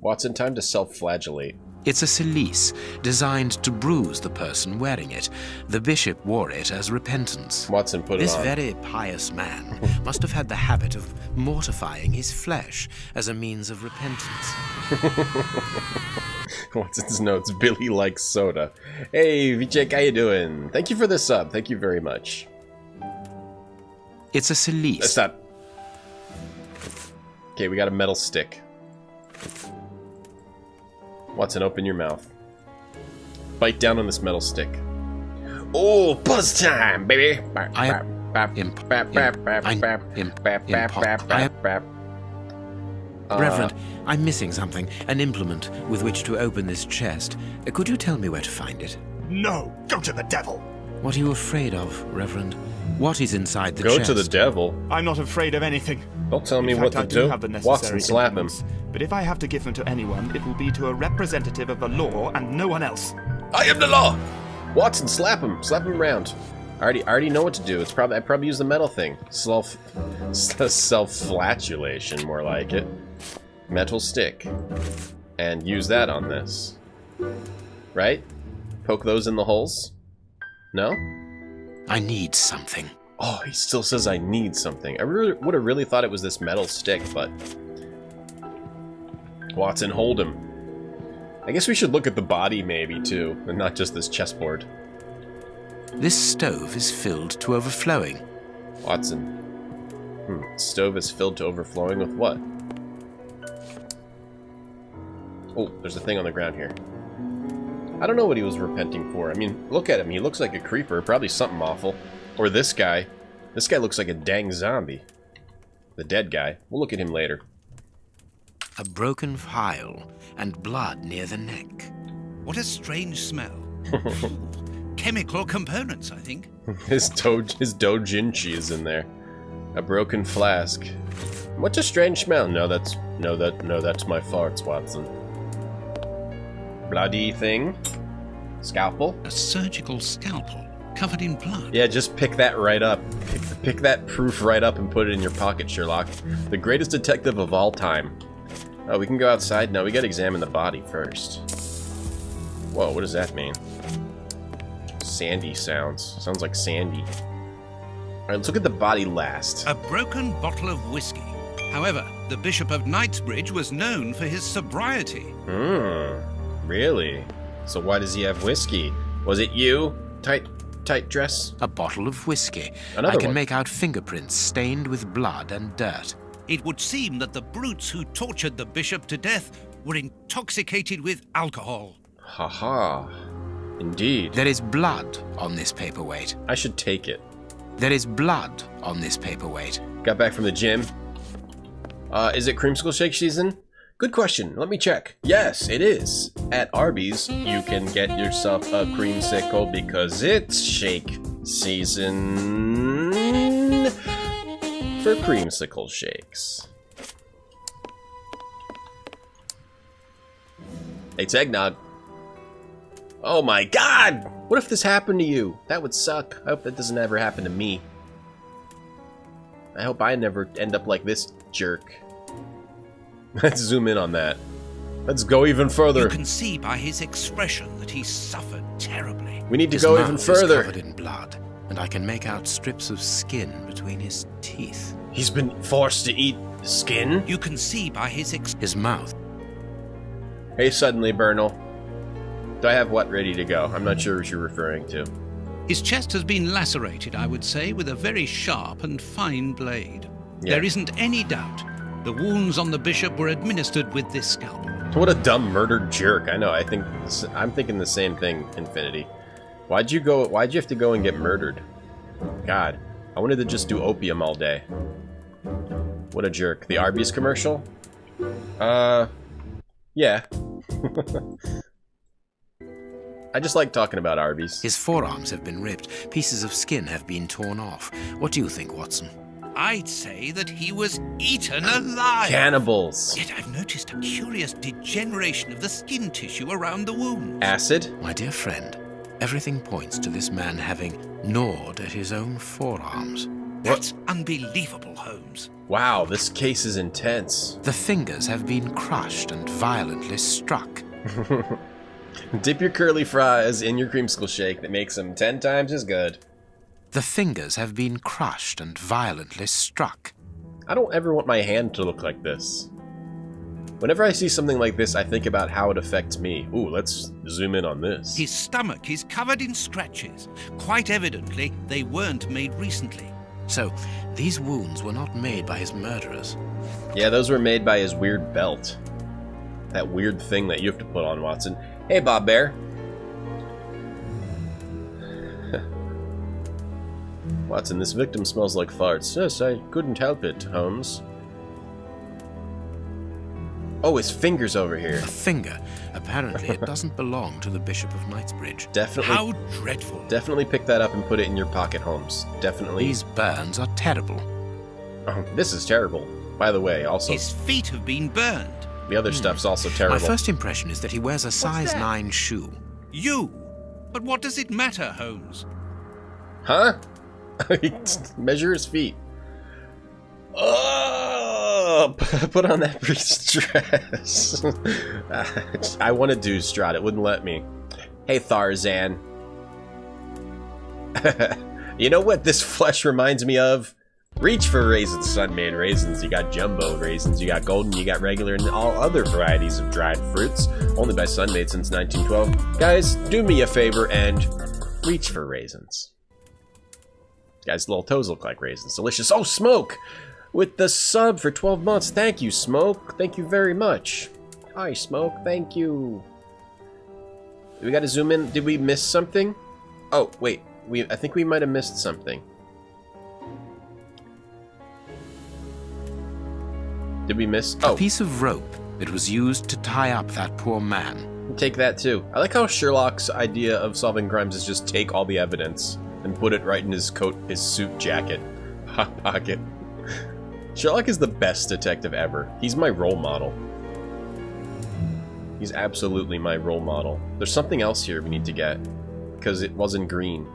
Watson, time to self-flagellate. It's a cilice designed to bruise the person wearing it. The bishop wore it as repentance. Watson, put This it on. very pious man must have had the habit of mortifying his flesh as a means of repentance. Watson's notes. Billy likes soda. Hey, Vijay, how you doing? Thank you for the sub. Thank you very much. It's a cilice. That's not... Okay, we got a metal stick. Watson, open your mouth. Bite down on this metal stick. Oh, buzz time, baby! Reverend, I'm missing something. An implement with which to open this chest. Could you tell me where to find it? No! Go to the devil! What are you afraid of, Reverend? What is inside the Go chest? to the devil. I'm not afraid of anything. Don't tell me In what fact, to I do. have the necessary Watson, slap him. implements, but if I have to give them to anyone, it will be to a representative of the law and no one else. I am the law! Watson, slap him. Slap him around. I already know what to do. I probably use the metal thing. Self-flatulation, more like it. Metal stick. And use that on this. Right? Poke those in the holes? No? I need something. Oh, he still says I need something. I would have really thought it was this metal stick, but... Watson, hold him. I guess we should look at the body, maybe, too, and not just this chessboard. This stove is filled to overflowing. Watson. Stove is filled to overflowing with what? Oh, there's a thing on the ground here. I don't know what he was repenting for. I mean, look at him. He looks like a creeper. Probably something awful. Or this guy. This guy looks like a dang zombie. The dead guy. We'll look at him later. A broken phial and blood near the neck. What a strange smell. Chemical components, I think. His doujinshi is in there. A broken flask. What's a strange smell? No, that's my farts, Watson. Bloody thing. Scalpel. A surgical scalpel covered in blood. Yeah, just pick that right up. Pick that proof right up and put it in your pocket, Sherlock. The greatest detective of all time. Oh, we can go outside? No, we gotta examine the body first. Whoa, what does that mean? Sandy sounds. Sounds like Sandy. Alright, let's look at the body last. A broken bottle of whiskey. However, the Bishop of Knightsbridge was known for his sobriety. Really? So why does he have whiskey? Was it you? Tight dress? A bottle of whiskey. Another I can one. make out fingerprints stained with blood and dirt. It would seem that the brutes who tortured the bishop to death were intoxicated with alcohol. Haha. Indeed. There is blood on this paperweight. I should take it. There is blood on this paperweight. Got back from the gym. Is it creamsicle shake season? Good question. Let me check. Yes, it is. At Arby's, you can get yourself a creamsicle because it's shake season for creamsicle shakes. It's eggnog. Oh my god! What if this happened to you? That would suck. I hope that doesn't ever happen to me. I hope I never end up like this jerk. Let's zoom in on that. Let's go even further. You can see by his expression that he suffered terribly. We need to His go mouth even is further. covered in blood, and I can make out strips of skin between his teeth. He's been forced to eat skin? You can see by his His mouth. Hey, suddenly, Bernal. Do I have what ready to go? I'm not sure what you're referring to. His chest has been lacerated, I would say, with a very sharp and fine blade. Yeah. There isn't any doubt. The wounds on the bishop were administered with this scalpel. What a dumb murdered jerk. I know, I'm thinking the same thing, Infinity. Why'd you have to go and get murdered? God, I wanted to just do opium all day. What a jerk. The Arby's commercial? Yeah. I just like talking about Arby's. His forearms have been ripped. Pieces of skin have been torn off. What do you think, Watson? I'd say that he was eaten alive. Cannibals. Yet I've noticed a curious degeneration of the skin tissue around the wound. Acid? My dear friend, everything points to this man having gnawed at his own forearms. That's unbelievable, Holmes. Wow, this case is intense. The fingers have been crushed and violently struck. Dip your curly fries in your creamsicle shake that makes them 10 times as good. The fingers have been crushed and violently struck. I don't ever want my hand to look like this. Whenever I see something like this, I think about how it affects me. Ooh, let's zoom in on this. His stomach is covered in scratches. Quite evidently, they weren't made recently. So, these wounds were not made by his murderers. Yeah, those were made by his weird belt. That weird thing that you have to put on, Watson. Hey, Bob Bear. Watson, this victim smells like farts. Yes, I couldn't help it, Holmes. Oh, his finger's over here. A finger. Apparently, it doesn't belong to the Bishop of Knightsbridge. Definitely. How dreadful. Definitely pick that up and put it in your pocket, Holmes. Definitely. These burns are terrible. Oh, this is terrible. By the way, also, His feet have been burned. the other stuff's also terrible. My first impression is that he wears a size 9 shoe. You? But what does it matter, Holmes? Huh? Measure his feet. Oh, put on that priest's dress. I wanted to, Strahd. It wouldn't let me. Hey, Tharzan. You know what this flesh reminds me of? Reach for raisins, sun-made raisins. You got jumbo raisins, you got golden, you got regular, and all other varieties of dried fruits. Only by Sunmade since 1912. Guys, do me a favor and reach for raisins. Guys' little toes look like raisins. Delicious. Oh, Smoke! With the sub for 12 months. Thank you, Smoke. Thank you very much. Hi, Smoke. Thank you. We gotta zoom in. Did we miss something? Oh, wait. I think we might have missed something. Did we miss? Oh. A piece of rope that was used to tie up that poor man. Take that too. I like how Sherlock's idea of solving crimes is just take all the evidence and put it right in his coat, his suit jacket. Hot pocket. Sherlock is the best detective ever. He's my role model. He's absolutely my role model. There's something else here we need to get, because it wasn't green.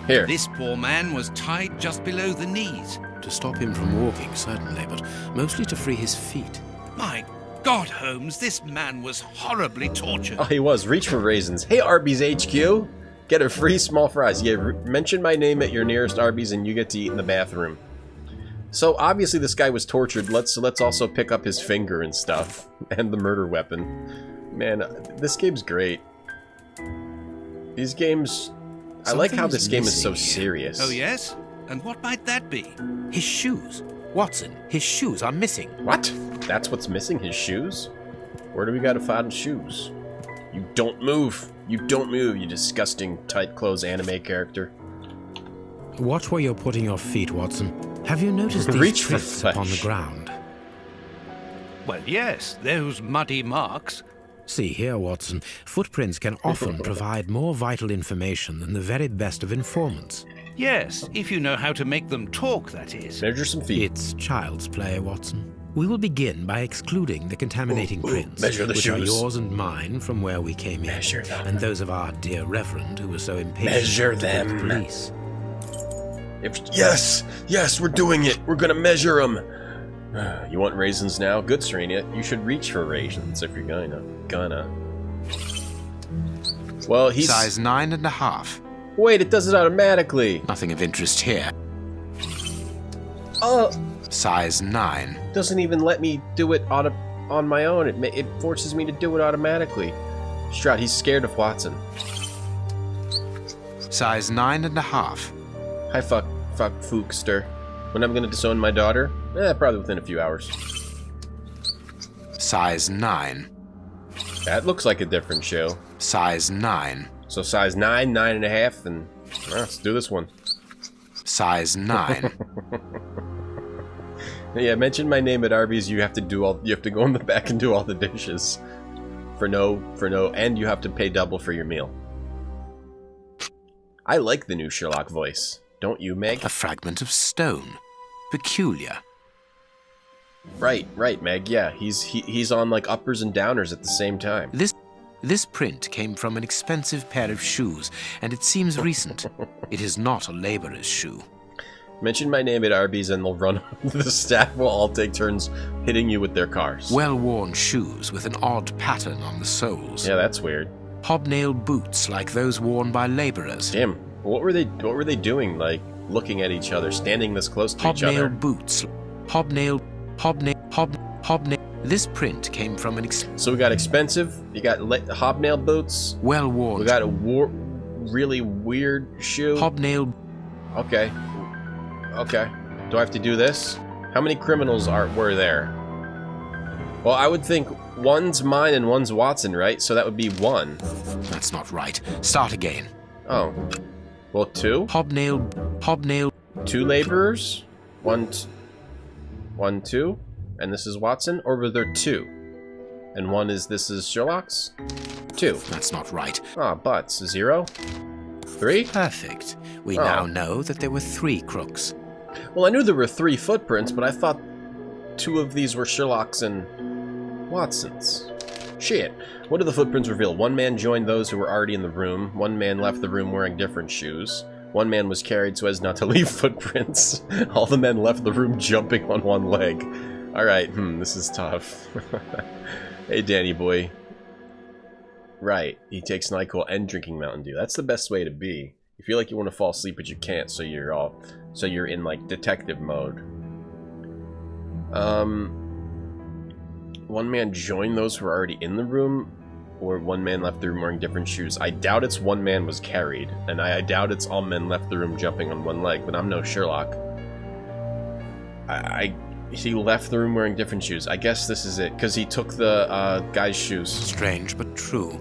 Here. This poor man was tied just below the knees. To stop him from walking, certainly, but mostly to free his feet. My God, Holmes, this man was horribly tortured. Oh, he was. Reach for raisins. Hey, Arby's HQ. Get a free small fries. Yeah, mention my name at your nearest Arby's and you get to eat in the bathroom. So, obviously this guy was tortured. Let's also pick up his finger and stuff. And the murder weapon. Man, this game's great. These games... I like how this game is so serious. Oh, yes? And what might that be? His shoes. Watson, his shoes are missing. What? That's what's missing? His shoes? Where do we gotta find shoes? You don't move. You don't move, you disgusting tight clothes anime character. Watch where you're putting your feet, Watson. Have you noticed these Reach for prints upon the flesh. ground? Well, yes, those muddy marks. See here, Watson. Footprints can often provide more vital information than the very best of informants. Yes, if you know how to make them talk, that is. Measure some feet. It's child's play, Watson. We will begin by excluding the contaminating prints, measure the which shoes. are yours and mine from where we came in, Measure them. and those of our dear Reverend who was so impatient Measure to call the them. police. Yes, we're doing it. We're gonna measure them. You want raisins now? Good, Serena. You should reach for raisins if you're gonna. Well, he's... Size 9.5. Wait, it does it automatically. Nothing of interest here. Oh, Size 9. doesn't even let me do it on my own. It forces me to do it automatically. Stroud, he's scared of Watson. Size 9.5. Hi, fuck Fookster. When I'm gonna disown my daughter? Probably within a few hours. Size 9. That looks like a different show. Size 9. So size 9, 9.5, and let's do this one. Size 9. Yeah, mention my name at Arby's. You have to go in the back and do all the dishes. For no, and you have to pay double for your meal. I like the new Sherlock voice. Don't you, Meg? A fragment of stone. Peculiar. Right, Meg. Yeah, he's on like uppers and downers at the same time. This print came from an expensive pair of shoes, and it seems recent. It is not a laborer's shoe. Mention my name at Arby's and they'll run. The staff will all take turns hitting you with their cars. Well-worn shoes with an odd pattern on the soles. Yeah, that's weird. Hobnail boots like those worn by laborers. Damn, what were they doing? Like looking at each other, standing this close to each other? Hobnail boots. Hobnail. This print came from an So we got expensive. You got hobnail boots. well-worn. We got a really weird shoe. Hobnail. Okay. Do I have to do this? How many criminals were there? Well, I would think one's mine and one's Watson, right? So that would be 1. That's not right. Start again. Oh. Well, 2? Hobnail. 2 laborers? 1, 2? And this is Watson? Or were there 2? And this is Sherlock's? 2. That's not right. Ah, butts. 0? 3? Perfect. We now know that there were 3 crooks. Well, I knew there were 3 footprints, but I thought 2 of these were Sherlock's and Watson's. Shit. What do the footprints reveal? 1 man joined those who were already in the room. 1 man left the room wearing different shoes. 1 man was carried so as not to leave footprints. All the men left the room jumping on 1 leg. Alright, this is tough. Hey, Danny boy. Right, he takes NyQuil and drinking Mountain Dew. That's the best way to be. You feel like you want to fall asleep, but you can't, so you're in, like, detective mode. 1 man joined those who were already in the room, or 1 man left the room wearing different shoes. I doubt it's 1 man was carried, and I doubt it's all men left the room jumping on 1 leg, but I'm no Sherlock. He left the room wearing different shoes. I guess this is it, because he took the guy's shoes. Strange but true.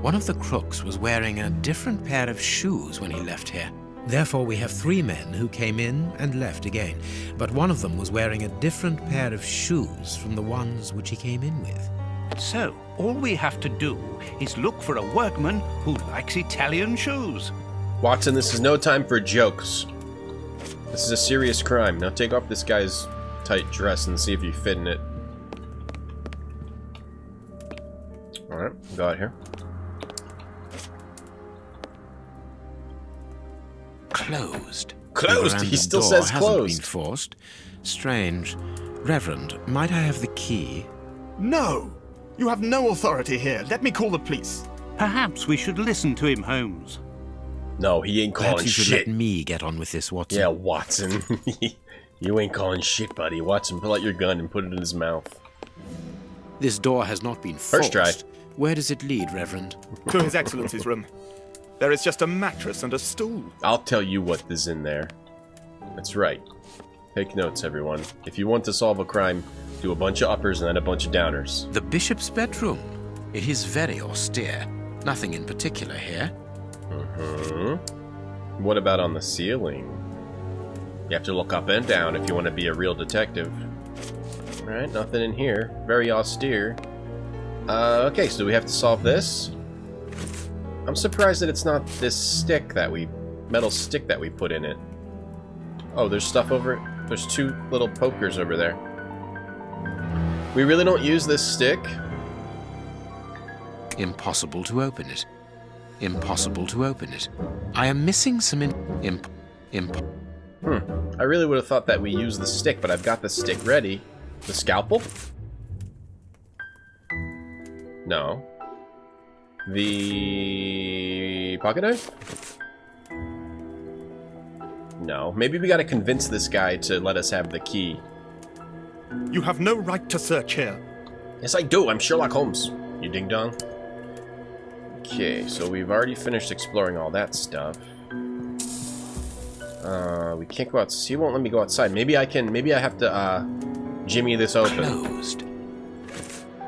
One of the crooks was wearing a different pair of shoes when he left here. Therefore, we have 3 men who came in and left again, but one of them was wearing a different pair of shoes from the ones which he came in with. So, all we have to do is look for a workman who likes Italian shoes. Watson, this is no time for jokes. This is a serious crime. Now take off this guy's tight dress and see if you fit in it. Alright, go out here. Closed. Closed? The He still door says hasn't closed. been forced. Strange. Reverend, might I have the key? No! You have no authority here. Let me call the police. Perhaps we should listen to him, Holmes. No, he ain't calling Perhaps you should shit. let me get on with this, Watson. Yeah, Watson. You ain't calling shit, buddy. Watson, pull out your gun and put it in his mouth. This door has not been First forced. try. Where does it lead, Reverend? To His Excellency's room. There is just a mattress and a stool. I'll tell you what is in there. That's right. Take notes, everyone. If you want to solve a crime, do a bunch of uppers and then a bunch of downers. The bishop's bedroom. It is very austere. Nothing in particular here. What about on the ceiling? You have to look up and down if you want to be a real detective. Alright, nothing in here. Very austere. Okay, so we have to solve this. I'm surprised that it's not this stick that metal stick that we put in it. Oh, there's stuff over it. There's 2 little pokers over there. We really don't use this stick? Impossible to open it. Impossible to open it. I am missing some I really would have thought that we used the stick, but I've got the stick ready. The scalpel? No. The pocket knife? No. Maybe we gotta convince this guy to let us have the key. You have no right to search here. Yes, I do. I'm Sherlock Holmes. You ding-dong. Okay, so we've already finished exploring all that stuff. We can't go out. He won't let me go outside. Maybe I can. Maybe I have to jimmy this open. closed.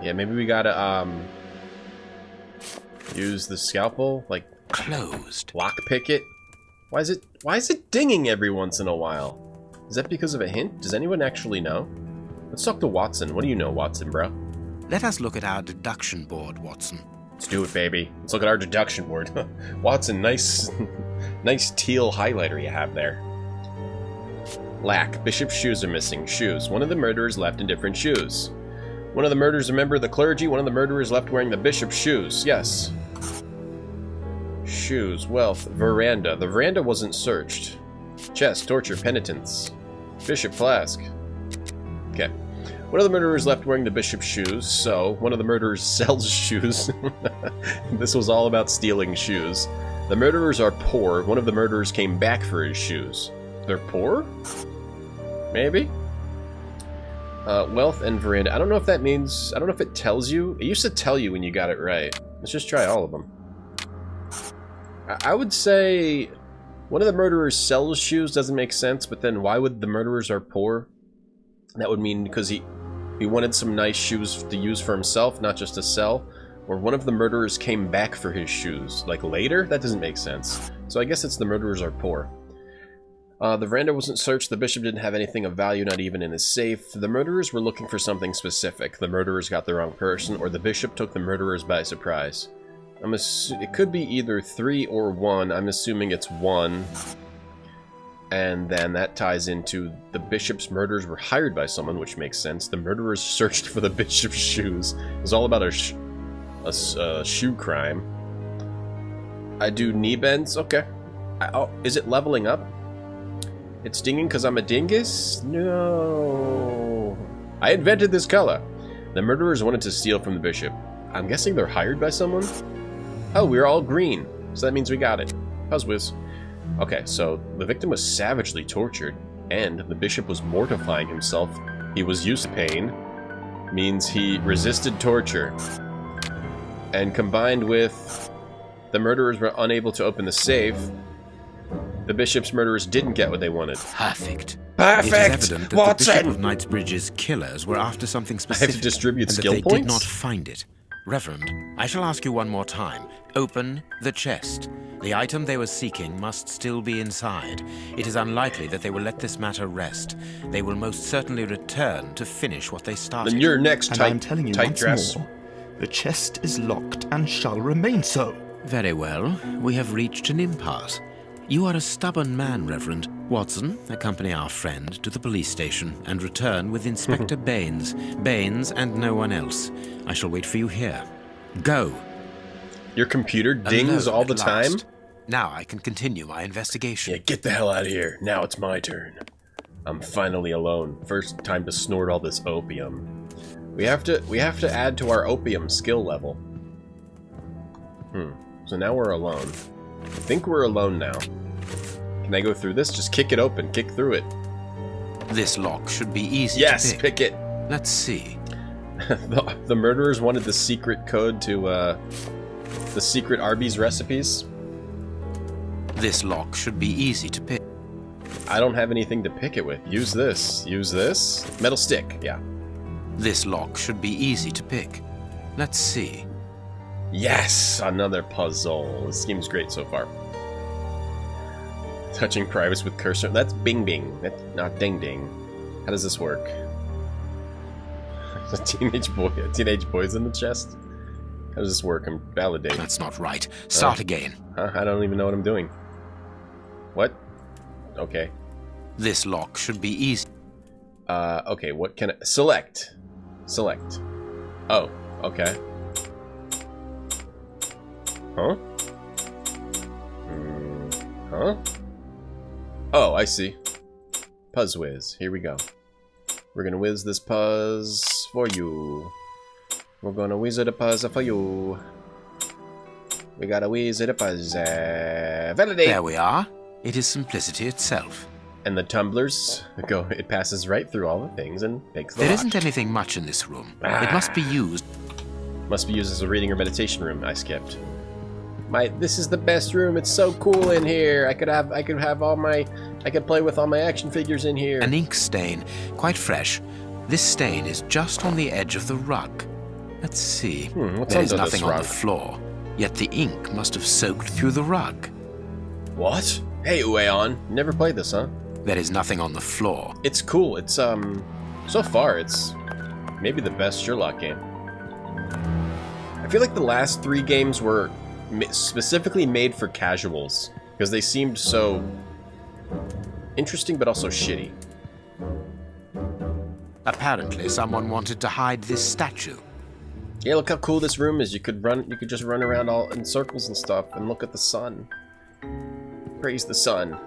Yeah, maybe we gotta use the scalpel, like Closed. lockpick it. Why is it dinging every once in a while? Is that because of a hint? Does anyone actually know? Let's talk to Watson. What do you know, Watson, bro? Let us look at our deduction board, Watson. Let's do it, baby. Let's look at our deduction board. Watson, nice teal highlighter you have there. Lack. Bishop's shoes are missing. Shoes. One of the murderers left in different shoes. One of the murderers a member of the clergy. One of the murderers left wearing the bishop's shoes. Yes. Shoes. Wealth. Veranda. The veranda wasn't searched. Chest. Torture. Penitence. Bishop. Flask. Okay. One of the murderers left wearing the bishop's shoes, so one of the murderers sells shoes. This was all about stealing shoes. The murderers are poor. One of the murderers came back for his shoes. They're poor? Maybe? Wealth and veranda. I don't know if that means... I don't know if it tells you. It used to tell you when you got it right. Let's just try all of them. I would say... one of the murderers sells shoes doesn't make sense, but then why would the murderers are poor? That would mean because he wanted some nice shoes to use for himself, not just to sell. Or one of the murderers came back for his shoes. Like later? That doesn't make sense. So I guess it's the murderers are poor. The veranda wasn't searched. The bishop didn't have anything of value, not even in his safe. The murderers were looking for something specific. The murderers got the wrong person, or the bishop took the murderers by surprise. It could be either 3 or 1. I'm assuming it's 1. And then that ties into the bishop's murders were hired by someone, which makes sense. The murderers searched for the bishop's shoes. It was all about a shoe crime. I do knee bends? Okay. Is it leveling up? It's dinging because I'm a dingus? No. I invented this color. The murderers wanted to steal from the bishop. I'm guessing they're hired by someone? Oh, we're all green. So that means we got it. Puzzwiz. Okay, so the victim was savagely tortured, and the bishop was mortifying himself. He was used to pain, means he resisted torture. And combined with the murderers were unable to open the safe, The bishop's murderers didn't get what they wanted. Perfect. Perfect! It is evident that Watson! the Bishop of Knightsbridge's killers were after something I specific. have to distribute and skill that they points? did not find it. Reverend, I shall ask you one more time. Open the chest. The item they were seeking must still be inside. It is unlikely that they will let this matter rest. They will most certainly return to finish what they started. Then you're next, And tight, I'm telling you tight once dress. more, the chest is locked and shall remain so. Very well. We have reached an impasse. You are a stubborn man, Reverend. Watson, accompany our friend to the police station and return with Inspector Baines. Baines and no one else. I shall wait for you here. Go. Your computer dings Alone all the at time? last. Now I can continue my investigation. Yeah, get the hell out of here. Now it's my turn. I'm finally alone. First time to snort all this opium. We have to add to our opium skill level. So now we're alone. I think we're alone now. Can I go through this? Just kick it open. Kick through it. This lock should be easy Yes, to pick. pick it. Let's see. The murderers wanted the secret code to the secret Arby's recipes. This lock should be easy to pick. I don't have anything to pick it with. Use this. Use this. Metal stick. Yeah. This lock should be easy to pick. Let's see. Yes! Another puzzle. This game's great so far. Touching privates with cursor. That's bing bing. That's not ding ding. How does this work? A teenage boy's in the chest? How does this work? I'm validating. That's not right. Start again. I don't even know what I'm doing. What? Okay. This lock should be easy. Okay, what can I... Select. Select. Oh, okay. Huh? Huh? Oh, I see. Puzz whiz. Here we go. We're gonna whiz this puzz for you. We're gonna whiz it a puzz for you. We gotta whiz it a puzz. Validate! There we are. It is simplicity itself. And the tumblers go, it passes right through all the things and makes the There lock. isn't anything much in this room. It must be used. Must be used as a reading or meditation room. I skipped. This is the best room. It's so cool in here. I could play with all my action figures in here. An ink stain, quite fresh. This stain is just on the edge of the rug. Let's see. What's There is under this nothing on rug? the floor, yet the ink must have soaked through the rug. What? Hey, Ueon. Never played this, huh? There is nothing on the floor. It's cool. It's, so far, it's maybe the best Sherlock game. I feel like the last 3 games were specifically made for casuals, because they seemed so interesting but also shitty. Apparently, someone wanted to hide this statue. Yeah, look how cool this room is. You could just run around all in circles and stuff and look at the sun. Praise the sun.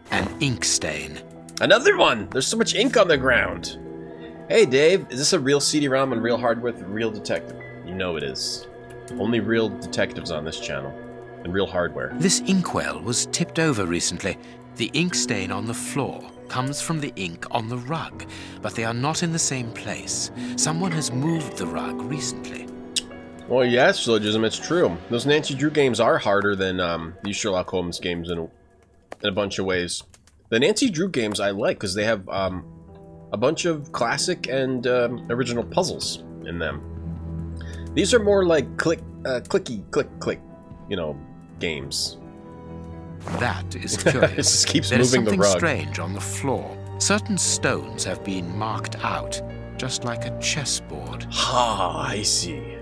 An ink stain. Another one! There's so much ink on the ground! Hey Dave, is this a real CD-ROM and real hardware with real detective? You know it is. Only real detectives on this channel. And real hardware. This inkwell was tipped over recently. The ink stain on the floor comes from the ink on the rug, but they are not in the same place. Someone has moved the rug recently. Well, yes, Syllogism, it's true. Those Nancy Drew games are harder than these Sherlock Holmes games in a bunch of ways. The Nancy Drew games I like because they have a bunch of classic and original puzzles in them. These are more like clicky, click, you know, games. That is curious. It just keeps There is moving the something rug. strange on the floor. Certain stones have been marked out, just like a chessboard. Ah, I see.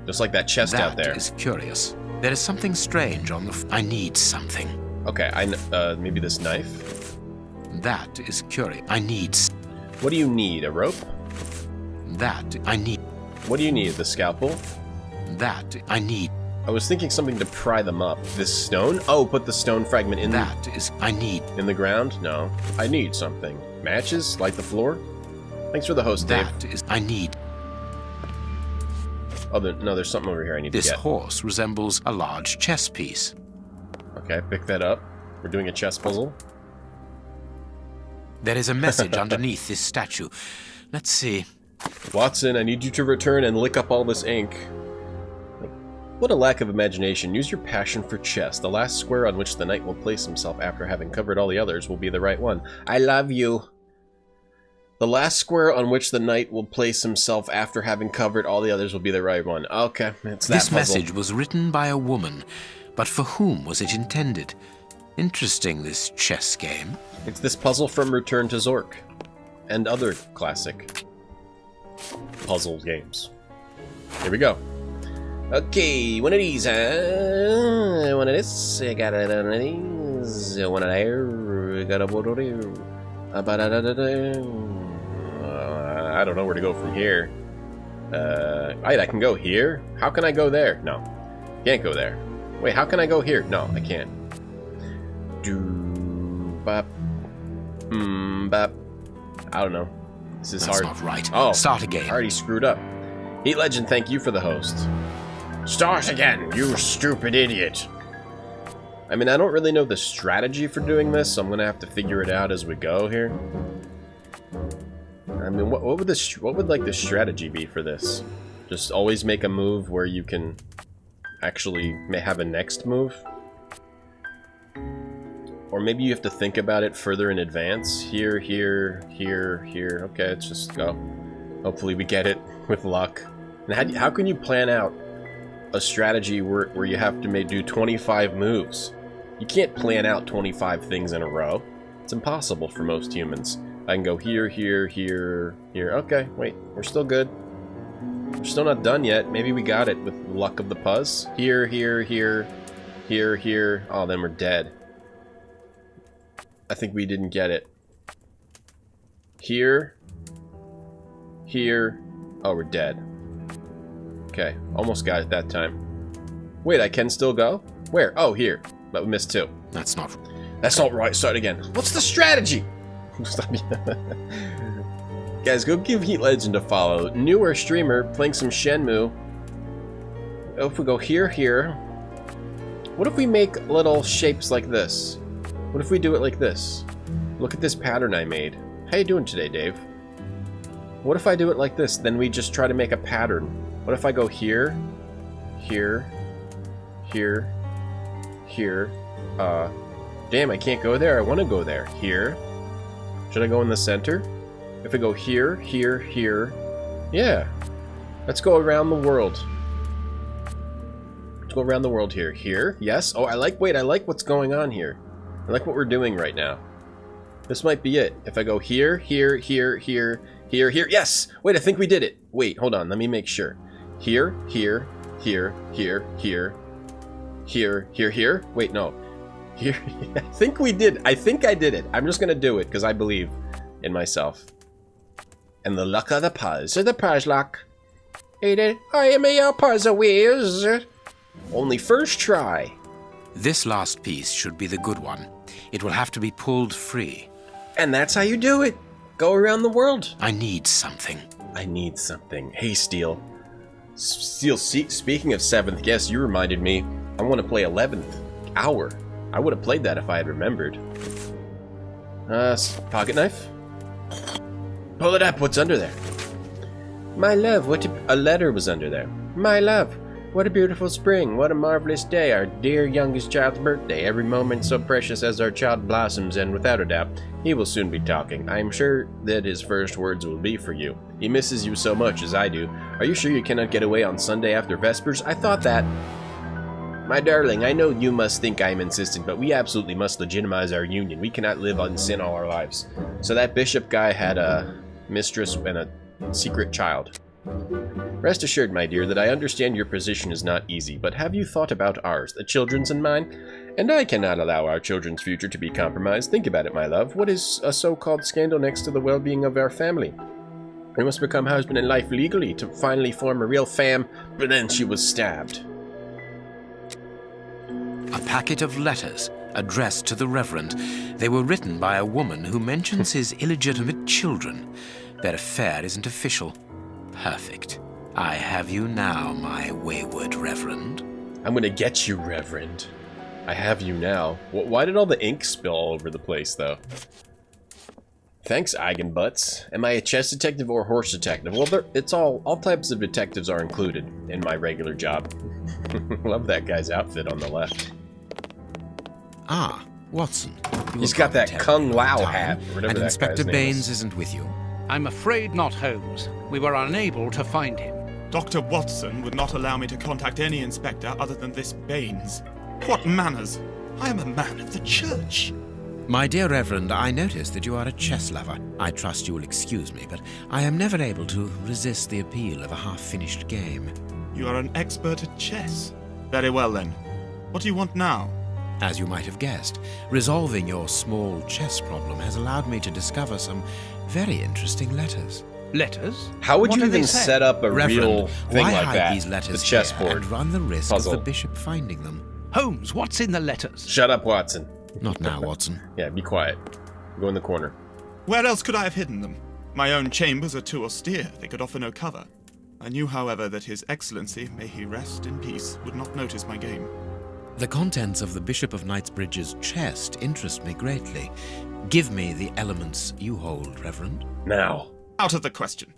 Just like that chest out there. That is curious. There is something strange on the I need something. Okay, maybe this knife? That is curious. I need... What do you need, a rope? That I need... What do you need, the scalpel? That I need... I was thinking something to pry them up. This stone? Oh, put the stone fragment in That is... I need... In the ground? No. I need something. Matches? Light the floor? Thanks for the host, Dave. That is... I need... Oh, no, there's something over here I need to This get. horse resembles a large chess piece. Okay, pick that up. We're doing a chess puzzle. There is a message underneath this statue. Let's see. Watson, I need you to return and lick up all this ink. What a lack of imagination. Use your passion for chess. The last square on which the knight will place himself after having covered all the others will be the right one. I love you. The last square on which the knight will place himself after having covered all the others will be the right one. Okay, it's that This puzzle. message was written by a woman, but for whom was it intended? Interesting, this chess game. It's this puzzle from Return to Zork and other classic puzzle games. Here we go. Okay, one of these, one of this, I got one of these, one of there, got a one of there. I don't know where to go from here. I can go here? How can I go there? No. Can't go there. Wait, how can I go here? No, I can't. Bop. Bop. I don't know. This is That's hard. not right. Oh, Start again. I already screwed up. Heat Legend, thank you for the host. Start again, you stupid idiot. I mean, I don't really know the strategy for doing this, so I'm gonna have to figure it out as we go here. I mean, what would like the strategy be for this? Just always make a move where you can actually have a next move? Or maybe you have to think about it further in advance. Here, here, here, here. Okay, let's just go. Hopefully we get it with luck. And how can you plan out a strategy where you have to do 25 moves? You can't plan out 25 things in a row. It's impossible for most humans. I can go here, here, here, here. Okay, wait, we're still good. We're still not done yet. Maybe we got it with luck of the puzz. Here, here, here, here, here. Oh, then we're dead. I think we didn't get it. Here. Here. Oh, we're dead. Okay, almost got it that time. Wait, I can still go? Where? Oh, here. But we missed two. That's not right. Start again. What's the strategy? Stop. Guys, go give Heat Legend a follow. Newer streamer playing some Shenmue. Oh, if we go here, here. What if we make little shapes like this? What if we do it like this? Look at this pattern I made. How you doing today, Dave? What if I do it like this? Then we just try to make a pattern. What if I go here, here, here, here? Damn, I can't go there. I want to go there. Here. Should I go in the center? If I go here, here, here. Yeah. Let's go around the world. Let's go around the world here. Here. Yes. Oh, I like what's going on here. I like what we're doing right now. This might be it. If I go here, here, here, here, here, here. Yes! Wait, I think we did it. Wait, hold on. Let me make sure. Here, here, here, here, here, here, here, here. Wait, no. Here. I think we did. I think I did it. I'm just going to do it because I believe in myself. And the luck of the puzz. The puzz luck. I am a puzzle wizard. Only first try. This last piece should be the good one. It will have to be pulled free. And that's how you do it. Go around the world. I need something. I need something. Hey, Steel. Steel, speaking of 7th guest, you reminded me. I want to play 11th Hour. I would have played that if I had remembered. Pocket knife? Pull it up. What's under there? My love, a letter was under there. My love. What a beautiful spring, what a marvelous day, our dear youngest child's birthday, every moment so precious as our child blossoms, and without a doubt, he will soon be talking. I am sure that his first words will be for you. He misses you so much as I do. Are you sure you cannot get away on Sunday after Vespers? I thought that. My darling, I know you must think I am insistent, but we absolutely must legitimize our union. We cannot live on sin all our lives. So that bishop guy had a mistress and a secret child. Rest assured, my dear, that I understand your position is not easy, but have you thought about ours, the children's and mine? And I cannot allow our children's future to be compromised. Think about it, my love. What is a so-called scandal next to the well-being of our family? We must become husband and wife legally to finally form a real fam, but then she was stabbed. A packet of letters addressed to the Reverend. They were written by a woman who mentions his illegitimate children. Their affair isn't official. Perfect. I have you now, my wayward Reverend. I'm gonna get you, Reverend. I have you now. Why did all the ink spill all over the place, though? Thanks, Eigenbutts. Am I a chess detective or horse detective? Well, it's all types of detectives are included in my regular job. Love that guy's outfit on the left. Ah, Watson. He's got that Kung Lao hat, whatever and that Inspector guy's name Baines is. isn't with you. I'm afraid not, Holmes. We were unable to find him. Dr. Watson would not allow me to contact any inspector other than this Baines. What manners! I am a man of the church. My dear Reverend, I notice that you are a chess lover. I trust you will excuse me, but I am never able to resist the appeal of a half-finished game. You are an expert at chess. Very well, then. What do you want now? As you might have guessed, resolving your small chess problem has allowed me to discover some very interesting letters. Letters? How would What you do they even say? set up a Reverend, real thing why like hide that? these letters The here chessboard and run the risk puzzle. of the bishop finding them? Holmes, what's in the letters? Shut up, Watson. Not now, Watson. Yeah, be quiet. Go in the corner. Where else could I have hidden them? My own chambers are too austere. They could offer no cover. I knew, however, that His Excellency, may he rest in peace, would not notice my game. The contents of the Bishop of Knightsbridge's chest interest me greatly. Give me the elements you hold, Reverend. Now. Out of the question.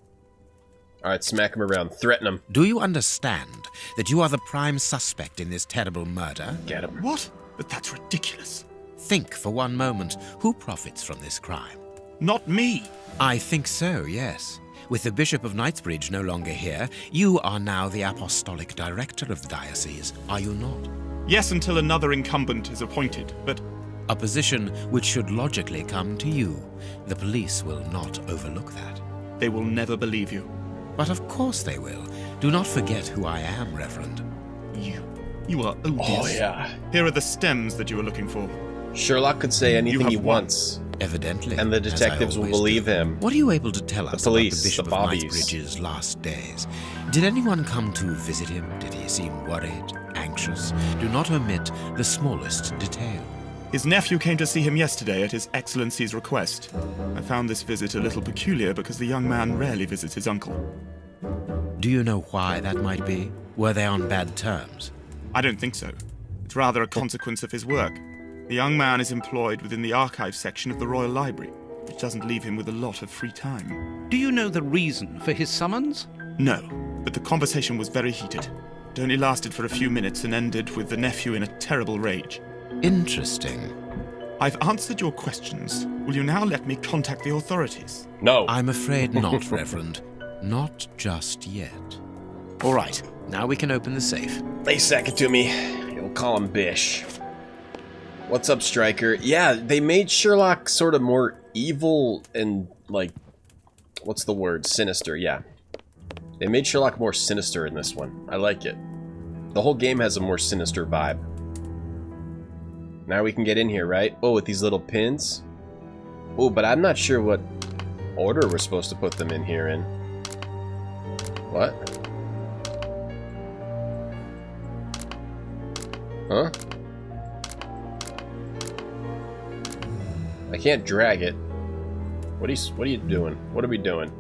Alright, smack him around. Threaten him. Do you understand that you are the prime suspect in this terrible murder? Get him. What? But that's ridiculous. Think for one moment, who profits from this crime? Not me. I think so, yes. With the Bishop of Knightsbridge no longer here, you are now the apostolic director of the diocese, are you not? Yes, until another incumbent is appointed, but A position which should logically come to you. The police will not overlook that. they will never believe you. But of course they will. Do not forget who I am, Reverend. You are odious. Oh, yeah. Here are the stems that you were looking for. Sherlock could say anything have he won. wants. Evidently. And the as I detectives will always believe do. him. What are you able to tell us police, about the Bishop the of bobbies. Knightsbridge's last days? Did anyone come to visit him? Did he seem worried, anxious? Do not omit the smallest detail. His nephew came to see him yesterday at His Excellency's request. I found this visit a little peculiar because the young man rarely visits his uncle. Do you know why that might be? Were they on bad terms? I don't think so. It's rather a consequence of his work. The young man is employed within the archive section of the Royal Library, which doesn't leave him with a lot of free time. Do you know the reason for his summons? No, but the conversation was very heated. It only lasted for a few minutes and ended with the nephew in a terrible rage. Interesting. I've answered your questions. Will you now let me contact the authorities? No. I'm afraid not, Reverend. Not just yet. All right, now we can open the safe. They sack it to me. You'll call him Bish. What's up, Stryker? Yeah, they made Sherlock sort of more evil and, like, what's the word? Sinister, yeah. They made Sherlock more sinister in this one. I like it. The whole game has a more sinister vibe. Now we can get in here, right? Oh, with these little pins? Oh, but I'm not sure what order we're supposed to put them in here in. What? Huh? I can't drag it. What are you doing? What are we doing?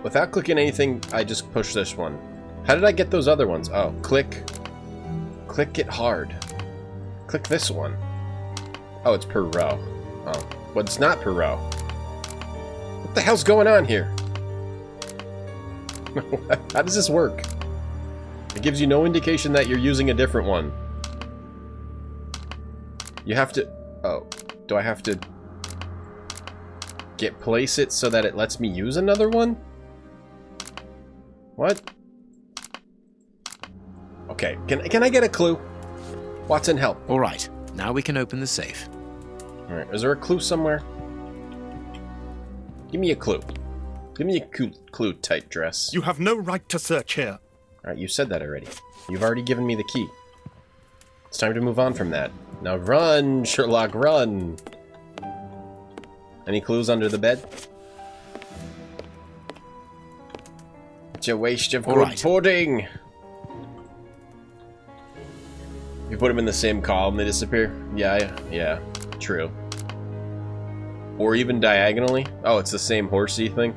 Without clicking anything, I just push this one. How did I get those other ones? Oh, click it hard. Click this one. Oh, it's per row. Oh, but it's not per row. What the hell's going on here? How does this work? It gives you no indication that you're using a different one. You have to... Oh, do I have to... place it so that it lets me use another one? What? Okay, can I get a clue? Watson, help. All right, now we can open the safe. Alright, is there a clue somewhere? Give me a clue. Give me a clue, tight dress. You have no right to search here. Alright, you said that already. You've already given me the key. It's time to move on from that. Now run, Sherlock, run! Any clues under the bed? It's a waste of good pudding! You put them in the same column, they disappear? Yeah, true. Or even diagonally? Oh, it's the same horsey thing?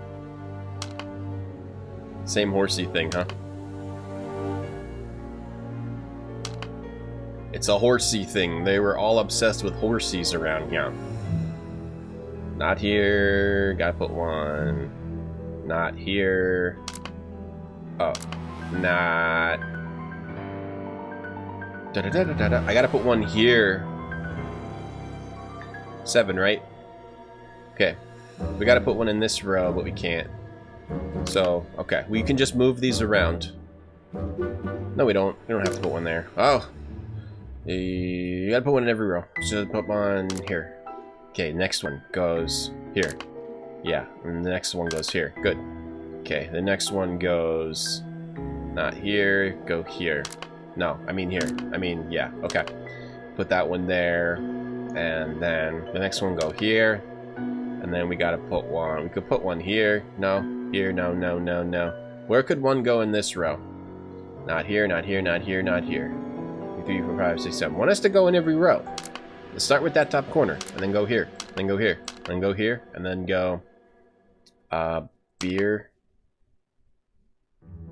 Same horsey thing, huh? It's a horsey thing. They were all obsessed with horsies around here. Not here. Gotta put one. Not here. Oh. Not I gotta put one here. 7, right? Okay. We gotta put one in this row, but we can't. So, okay. We can just move these around. No, we don't. We don't have to put one there. Oh! You gotta put one in every row. So put one here. Okay, next one goes here. Yeah, and the next one goes here. Good. Okay, the next one goes... not here, go here. No, I mean here. I mean, yeah, okay. Put that one there, and then the next one go here, and then we gotta put one. We could put one here. No, here, no, no, no, no. Where could one go in this row? Not here, not here, not here, not here. 3, 4, 5, 6, 7. Want us to go in every row. Let's start with that top corner, and then go here, then go here, then go here, and then go... beer...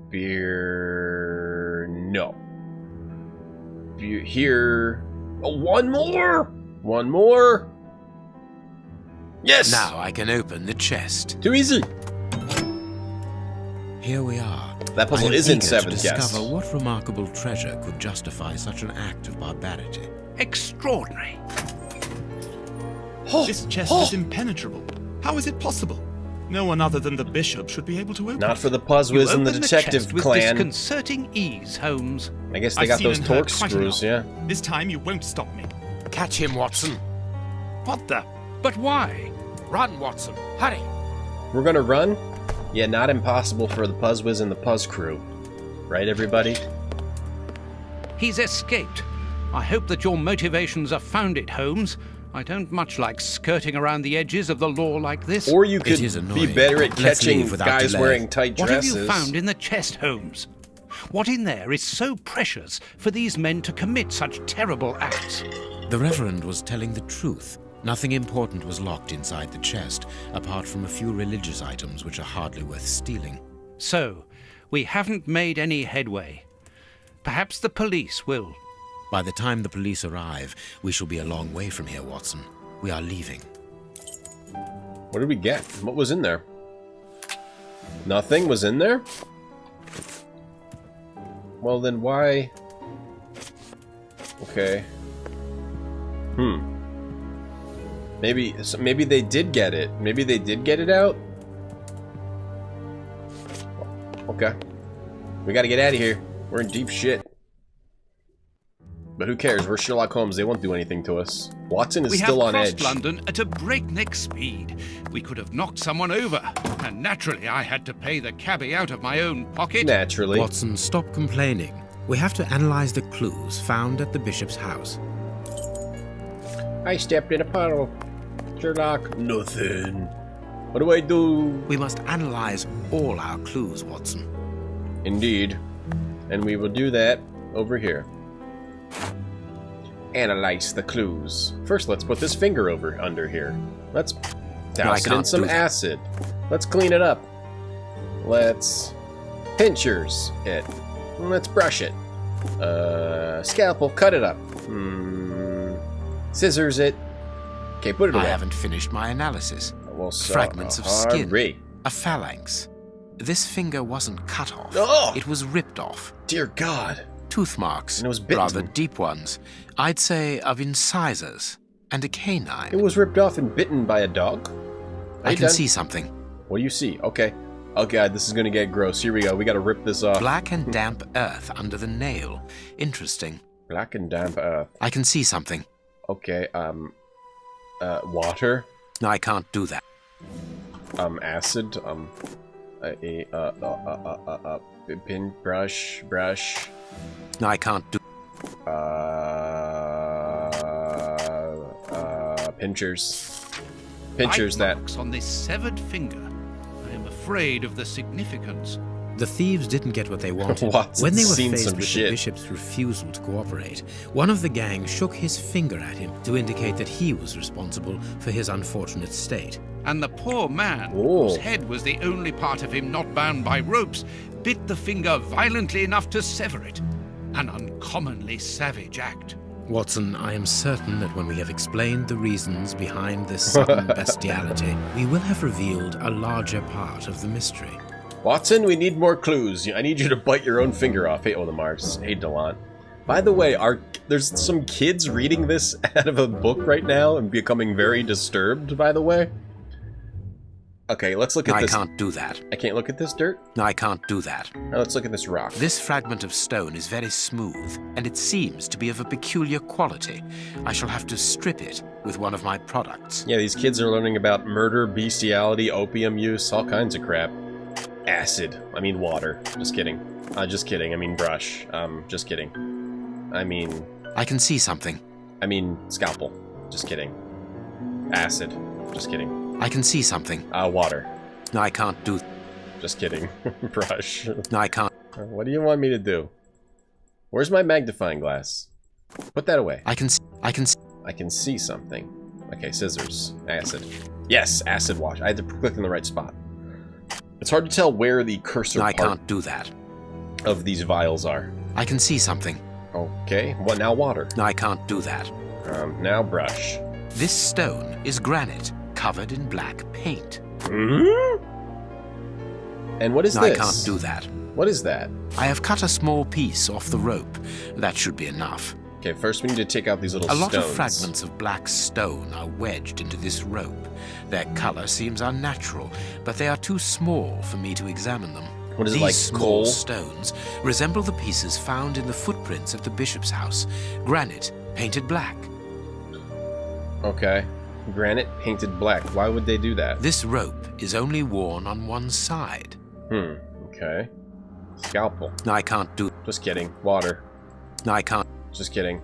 beer... no. Beer... here... oh, one more! One more! Yes! Now I can open the chest. Too easy! Here we are. That puzzle is in 7th, yes. Discover what remarkable treasure could justify such an act of barbarity. Extraordinary. This chest is impenetrable. How is it possible? No one other than the bishop should be able to open it. Not for the Puzzwiz and the detective chest with clan. disconcerting ease, Holmes. I guess they got those torque screws, yeah. This time you won't stop me. Catch him, Watson. What the? But why? Run, Watson. Hurry. We're gonna run? Yeah, not impossible for the Puzzwiz and the Puzz crew. Right, everybody? He's escaped. I hope that your motivations are founded, Holmes. I don't much like skirting around the edges of the law like this. Or you could be better at catching guys delay. Wearing tight dresses. What have you found in the chest, Holmes? What in there is so precious for these men to commit such terrible acts? The Reverend was telling the truth. Nothing important was locked inside the chest, apart from a few religious items which are hardly worth stealing. So, we haven't made any headway. Perhaps the police will. By the time the police arrive, we shall be a long way from here, Watson. We are leaving. What did we get? What was in there? Nothing was in there? Well, then why... okay. Maybe they did get it. Maybe they did get it out? Okay. We gotta get out of here. We're in deep shit. But who cares? We're Sherlock Holmes. They won't do anything to us. Watson is still on edge. We have crossed London at a breakneck speed. We could have knocked someone over. And naturally, I had to pay the cabbie out of my own pocket. Naturally. Watson, stop complaining. We have to analyze the clues found at the bishop's house. I stepped in a puddle. Sherlock. Nothing. What do I do? We must analyze all our clues, Watson. Indeed. And we will do that over here. Analyze the clues. First, let's put this finger over under here. Let's douse it in some acid. Let's clean it up. Let's pinchers it. Let's brush it. Scalpel, cut it up. Scissors it. Okay, put it away. I haven't finished my analysis. Well, so fragments of skin. A phalanx. This finger wasn't cut off. Oh! It was ripped off. Dear God. Tooth marks. And it was bitten. Rather deep ones. I'd say of incisors. And a canine. It was ripped off and bitten by a dog? I can see something. What do you see? Okay. Oh God, this is gonna get gross. Here we go. We gotta rip this off. Black and damp earth under the nail. Interesting. Black and damp earth. I can see something. Okay, water? No, I can't do that. Acid? Pin, brush. No, I can't do... pinchers. Pinchers that... marks on this severed finger. I am afraid of the significance. The thieves didn't get what they wanted. When they were faced with the bishop's refusal to cooperate, one of the gang shook his finger at him to indicate that he was responsible for his unfortunate state. And the poor man, whose head was the only part of him not bound by ropes, bit the finger violently enough to sever it. An uncommonly savage act. Watson, I am certain that when we have explained the reasons behind this sudden bestiality, we will have revealed a larger part of the mystery. Watson, we need more clues. I need you to bite your own finger off. Hey, Audemars. Hey, Delant. By the way, there's some kids reading this out of a book right now and becoming very disturbed, by the way. Okay, let's look at this. I can't do that. I can't look at this dirt? I can't do that. Now let's look at this rock. This fragment of stone is very smooth, and it seems to be of a peculiar quality. I shall have to strip it with one of my products. Yeah, these kids are learning about murder, bestiality, opium use, all kinds of crap. Acid. I mean water. Just kidding. Just kidding. I mean brush. Just kidding. I mean... I can see something. I mean scalpel. Just kidding. Acid. Just kidding. I can see something. Water. No, I can't do... Just kidding. Brush. No, I can't. What do you want me to do? Where's my magnifying glass? Put that away. I can see something. Okay, scissors. Acid. Yes, acid wash. I had to click in the right spot. It's hard to tell where the cursor No, I part can't do that. of these vials are. I can see something. Okay, what now? Water. No, I can't do that. Now brush. This stone is granite, covered in black paint. Mm-hmm. And what is No, this? I can't do that. What is that? I have cut a small piece off the rope. That should be enough. Okay, first we need to take out these little A stones. lot of fragments of black stone are wedged into this rope. Their color seems unnatural, but they are too small for me to examine them. What is it, These like small coal? stones resemble the pieces found in the footprints at the bishop's house. Granite painted black. Okay. Granite painted black. Why would they do that? This rope is only worn on one side. Okay. Scalpel. No, I can't do... Just kidding. Water. No, I can't. Just kidding.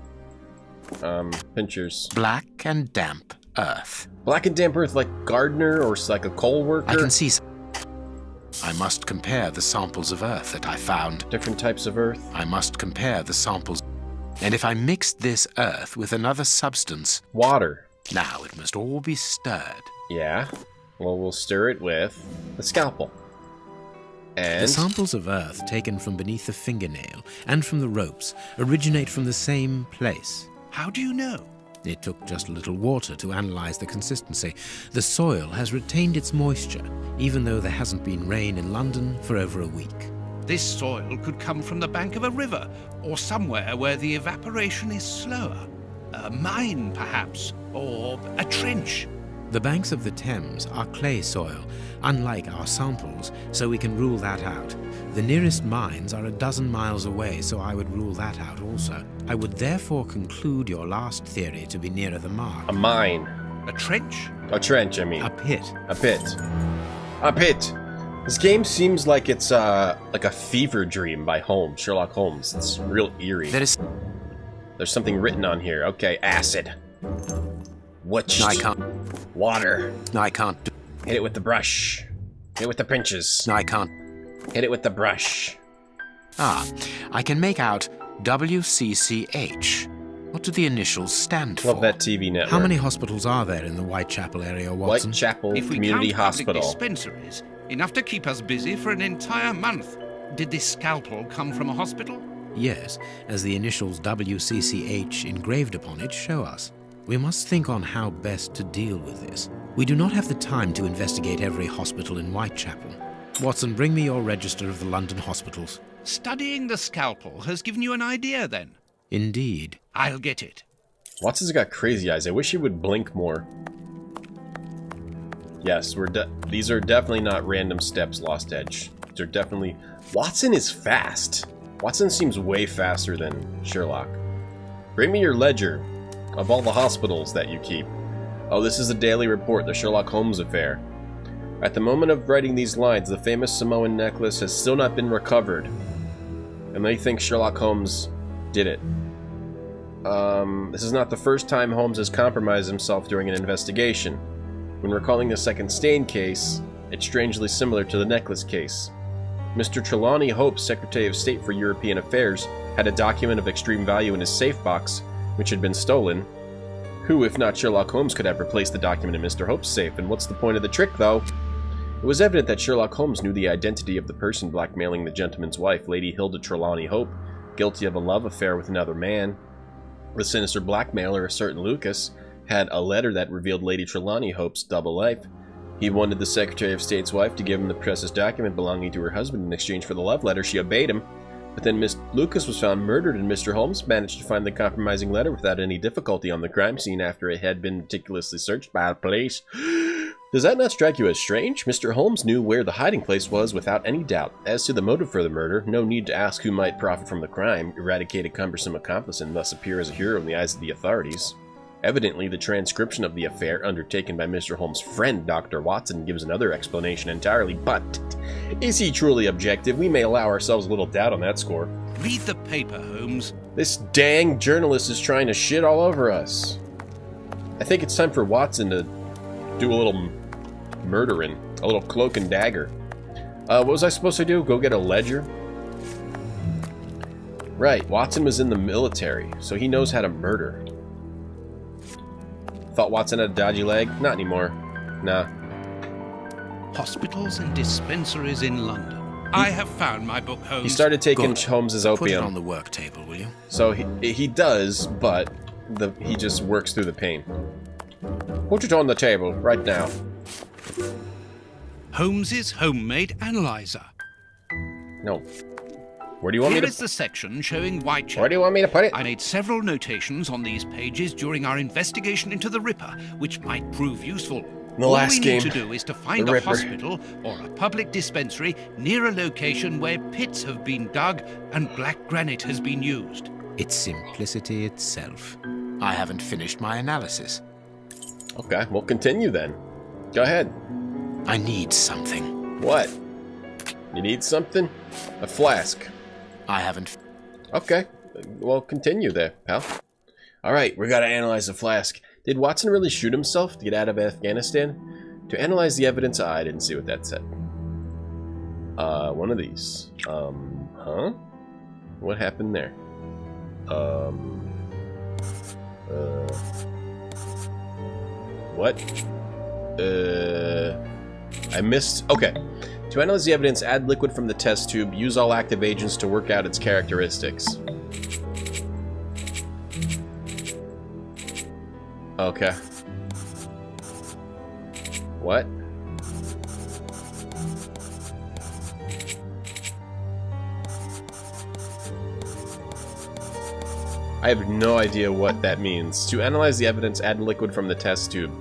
Pinchers. Black and damp earth. Black and damp earth like gardener or like a coal worker? I can see... I must compare the samples of earth that I found. Different types of earth? I must compare the samples. And if I mixed this earth with another substance... Water. Now it must all be stirred. Yeah. Well, we'll stir it with the scalpel. And... The samples of earth taken from beneath the fingernail and from the ropes originate from the same place. How do you know? It took just a little water to analyze the consistency. The soil has retained its moisture, even though there hasn't been rain in London for over a week. This soil could come from the bank of a river, or somewhere where the evaporation is slower. A mine, perhaps, or a trench. The banks of the Thames are clay soil, unlike our samples, so we can rule that out. The nearest mines are 12 miles away, so I would rule that out also. I would therefore conclude your last theory to be nearer the mark. A mine. A trench? A trench, I mean. A pit. A pit. A pit. This game seems like it's like a fever dream by Holmes, Sherlock Holmes. It's real eerie. There's something written on here. Okay, acid. Which? No, I can't. Water. No, I can't do... Hit it with the brush. Hit it with the pinches. No, I can't. Hit it with the brush. Ah, I can make out WCCH. What do the initials stand for? Love that TV network. How many hospitals are there in the Whitechapel area, Watson? Whitechapel If we Community count public Hospital. dispensaries, enough to keep us busy for an entire month. Did this scalpel come from a hospital? Yes, as the initials WCCH engraved upon it show us. We must think on how best to deal with this. We do not have the time to investigate every hospital in Whitechapel. Watson, bring me your register of the London hospitals. Studying the scalpel has given you an idea, then? Indeed. I'll get it. Watson's got crazy eyes. I wish he would blink more. Yes, these are definitely not random steps, Lost Edge. They're definitely... Watson is fast. Watson seems way faster than Sherlock. Bring me your ledger of all the hospitals that you keep. Oh, this is a daily report, the Sherlock Holmes affair. At the moment of writing these lines, the famous Samoan necklace has still not been recovered. And they think Sherlock Holmes did it. This is not the first time Holmes has compromised himself during an investigation. When recalling the second Stain case, it's strangely similar to the necklace case. Mr. Trelawney Hope, Secretary of State for European Affairs, had a document of extreme value in his safe box, which had been stolen. Who, if not Sherlock Holmes, could have replaced the document in Mr. Hope's safe? And what's the point of the trick, though? It was evident that Sherlock Holmes knew the identity of the person blackmailing the gentleman's wife, Lady Hilda Trelawney Hope, guilty of a love affair with another man. The sinister blackmailer, a certain Lucas, had a letter that revealed Lady Trelawney Hope's double life. He wanted the Secretary of State's wife to give him the precious document belonging to her husband in exchange for the love letter. She obeyed him. But then Miss Lucas was found murdered, and Mr. Holmes managed to find the compromising letter without any difficulty on the crime scene after it had been meticulously searched by the police. Does that not strike you as strange? Mr. Holmes knew where the hiding place was without any doubt. As to the motive for the murder, no need to ask who might profit from the crime, eradicate a cumbersome accomplice, and thus appear as a hero in the eyes of the authorities. Evidently, the transcription of the affair undertaken by Mr. Holmes' friend, Dr. Watson, gives another explanation entirely, but is he truly objective? We may allow ourselves a little doubt on that score. Read the paper, Holmes. This dang journalist is trying to shit all over us. I think it's time for Watson to do a little murdering, a little cloak and dagger. What was I supposed to do? Go get a ledger? Right, Watson was in the military, so he knows how to murder. Thought Watson had a dodgy leg? Not anymore. Nah. Hospitals and dispensaries in London. I have found my book, Holmes. He started taking Holmes's opium. Put it on the work table, will you? So he does, but he just works through the pain. Put it on the table right now. Holmes's homemade analyzer. No. Where do you want me Here to... is the section showing Whitechapel. Where do you want me to put it? I made several notations on these pages during our investigation into the Ripper, which might prove useful. The last All we game, need to do is to find the a Ripper. hospital or a public dispensary near a location where pits have been dug and black granite has been used. It's simplicity itself. I haven't finished my analysis. Okay, we'll continue then. Go ahead. I need something. What? You need something? A flask. I haven't... Okay, well, continue there, pal. Alright, we gotta analyze the flask. Did Watson really shoot himself to get out of Afghanistan? To analyze the evidence, I didn't see what that said. One of these. Huh? What happened there? What? I missed... Okay. To analyze the evidence, add liquid from the test tube. Use all active agents to work out its characteristics. Okay. What? I have no idea what that means. To analyze the evidence, add liquid from the test tube.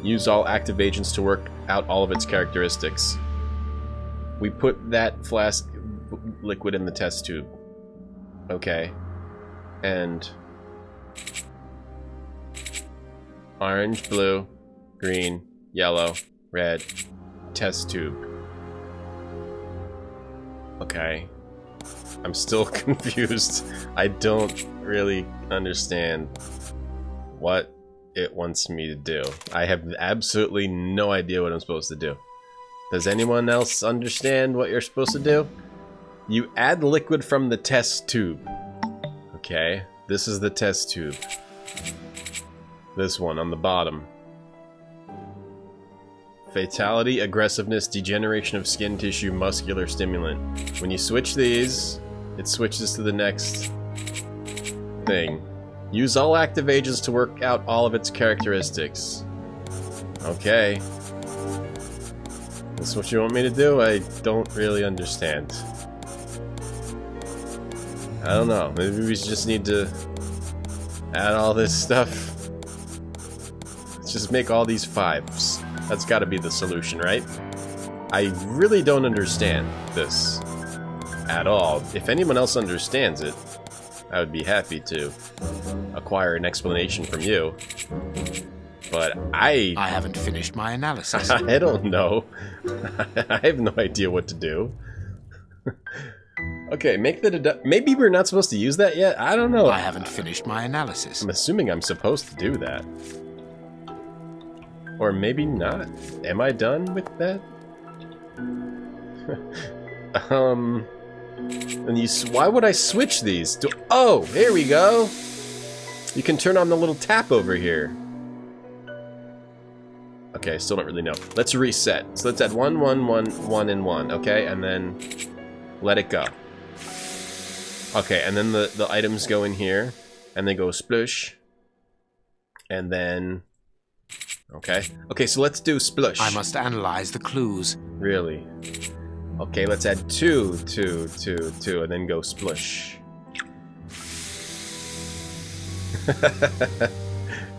Use all active agents to work out all of its characteristics. We put that flask liquid in the test tube. Okay. And... orange, blue, green, yellow, red, test tube. Okay. I'm still confused. I don't really understand what it wants me to do. I have absolutely no idea what I'm supposed to do. Does anyone else understand what you're supposed to do? You add liquid from the test tube. Okay, this is the test tube. This one on the bottom. Fatality, aggressiveness, degeneration of skin tissue, muscular stimulant. When you switch these, it switches to the next thing. Use all active agents to work out all of its characteristics. Okay. That's what you want me to do? I don't really understand. I don't know. Maybe we just need to add all this stuff. Let's just make all these 5s. That's gotta be the solution, right? I really don't understand this at all. If anyone else understands it, I would be happy to acquire an explanation from you. But I haven't finished my analysis. I don't know. I have no idea what to do. Okay, make the maybe we're not supposed to use that yet? I don't know. I haven't finished my analysis. I'm assuming I'm supposed to do that. Or maybe not. Am I done with that? And why would I switch these? Oh, here we go. You can turn on the little tap over here. Okay, still don't really know. Let's reset. So let's add 1, 1, 1, 1, and 1, okay? And then let it go. Okay, and then the items go in here, and they go splush. And then... Okay. Okay, so let's do splush. I must analyze the clues. Really? Okay, let's add 2, 2, 2, 2, and then go splush.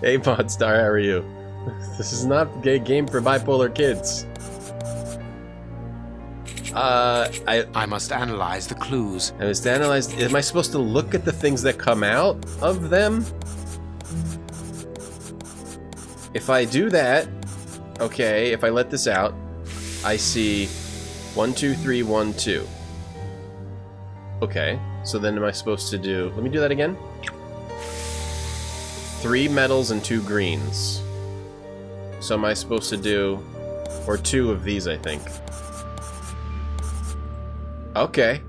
Hey, Podstar, how are you? This is not a game for bipolar kids. I must analyze the clues. I must analyze. Am I supposed to look at the things that come out of them? If I do that, okay, if I let this out, I see 1, 2, 3, 1, 2. Okay, so then am I supposed to do... Let me do that again. 3 metals and 2 greens. So am I supposed to do... Or 2 of these, I think. Okay.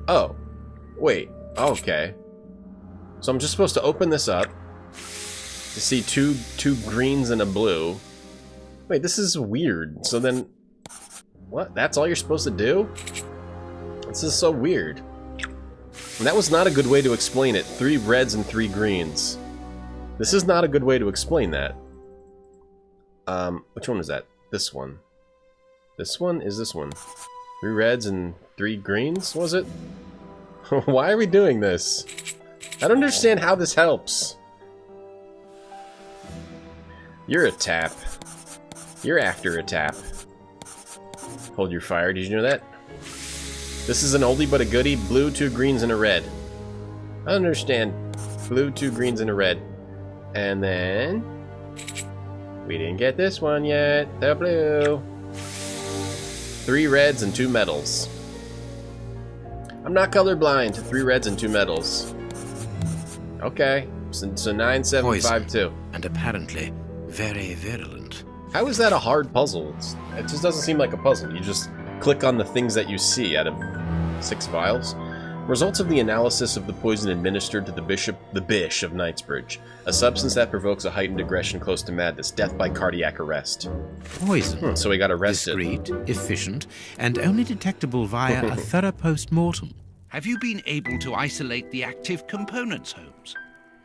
Oh. Wait. Okay. So I'm just supposed to open this up to see two greens and a blue. Wait, this is weird. So then... What? That's all you're supposed to do? This is so weird. And that was not a good way to explain it. 3 reds and 3 greens. This is not a good way to explain that. Which one is that? This one. This one is this one. 3 reds and 3 greens, was it? Why are we doing this? I don't understand how this helps. You're a tap. You're after a tap. Hold your fire, did you know that? This is an oldie but a goodie. Blue, 2 greens, and a red. I don't understand. Blue, 2 greens, and a red. And then... We didn't get this one yet. The blue. 3 reds and 2 metals. I'm not colorblind. 3 reds and 2 metals. Okay. So 9, 7, Poison, 5, 2. and apparently very virulent. How is that a hard puzzle? It just doesn't seem like a puzzle. You just click on the things that you see out of 6 vials. Results of the analysis of the poison administered to the Bish of Knightsbridge. A substance that provokes a heightened aggression close to madness. Death by cardiac arrest. Poison. So he got arrested. Discreet, efficient, and only detectable via a thorough post-mortem. Have you been able to isolate the active components, Holmes?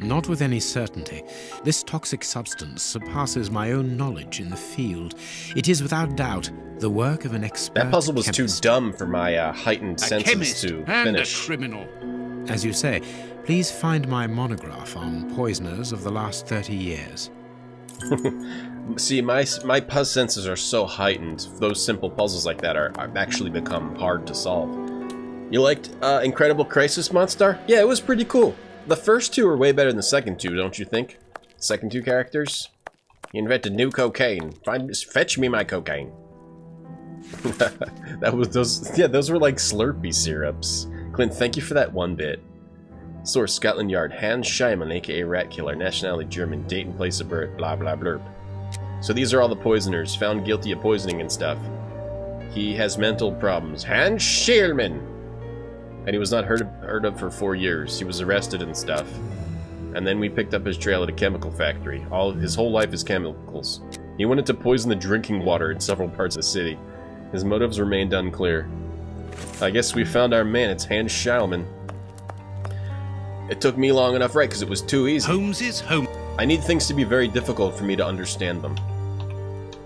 Not with any certainty. This toxic substance surpasses my own knowledge in the field. It is without doubt the work of an expert That puzzle was chemist. too dumb for my heightened A senses chemist to and finish. a criminal. As you say, please find my monograph on poisoners of the last 30 years. See, my puzzle senses are so heightened. Those simple puzzles like that are actually become hard to solve. You liked Incredible Crisis Monster? Yeah, it was pretty cool. The first 2 are way better than the second 2, don't you think? Second 2 characters? He invented new cocaine. Fetch me my cocaine. That was those. Yeah, those were like Slurpee syrups. Clint, thank you for that 1 bit. Source: Scotland Yard. Hans Scheiman, aka Rat Killer. Nationality: German. Date and place of birth. Blah blah blurb. So these are all the poisoners found guilty of poisoning and stuff. He has mental problems. Hans Scheiman. And he was not heard of for 4 years. He was arrested and stuff. And then we picked up his trail at a chemical factory. His whole life is chemicals. He wanted to poison the drinking water in several parts of the city. His motives remained unclear. I guess we found our man. It's Hans Scheiman. It took me long enough, right? Because it was too easy. Holmes is home. I need things to be very difficult for me to understand them.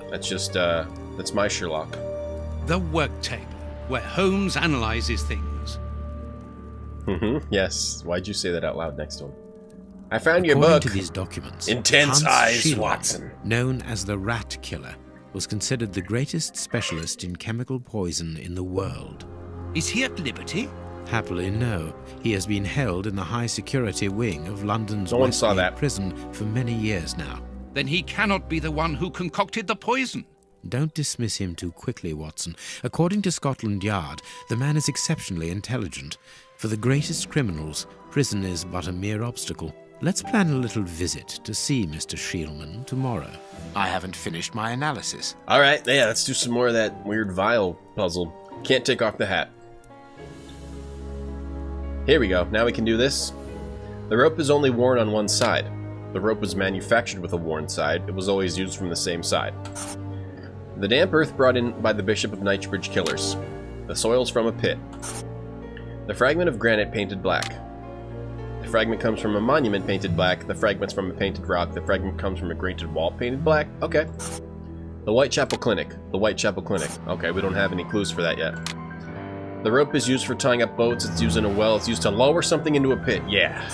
That's just, that's my Sherlock. The work table, where Holmes analyzes things. Yes. Why'd you say that out loud next to him? I found your According book. to these documents, Intense Hans Eyes, Scheiman, Watson. known as the Rat Killer, was considered the greatest specialist in chemical poison in the world. Is he at liberty? Happily, no. He has been held in the high-security wing of London's No one saw Westgate that. prison for many years now. Then he cannot be the one who concocted the poison. Don't dismiss him too quickly, Watson. According to Scotland Yard, the man is exceptionally intelligent. For the greatest criminals, prison is but a mere obstacle. Let's plan a little visit to see Mr. Scheiman tomorrow. I haven't finished my analysis. Alright, yeah, let's do some more of that weird vial puzzle. Can't take off the hat. Here we go. Now we can do this. The rope is only worn on one side. The rope was manufactured with a worn side. It was always used from the same side. The damp earth brought in by the Bishop of Knightsbridge killers. The soil's from a pit. The fragment of granite painted black. The fragment comes from a monument painted black. The fragment's from a painted rock. The fragment comes from a grated wall painted black. Okay. The Whitechapel Clinic. The Whitechapel Clinic. Okay, we don't have any clues for that yet. The rope is used for tying up boats. It's used in a well. It's used to lower something into a pit. Yeah.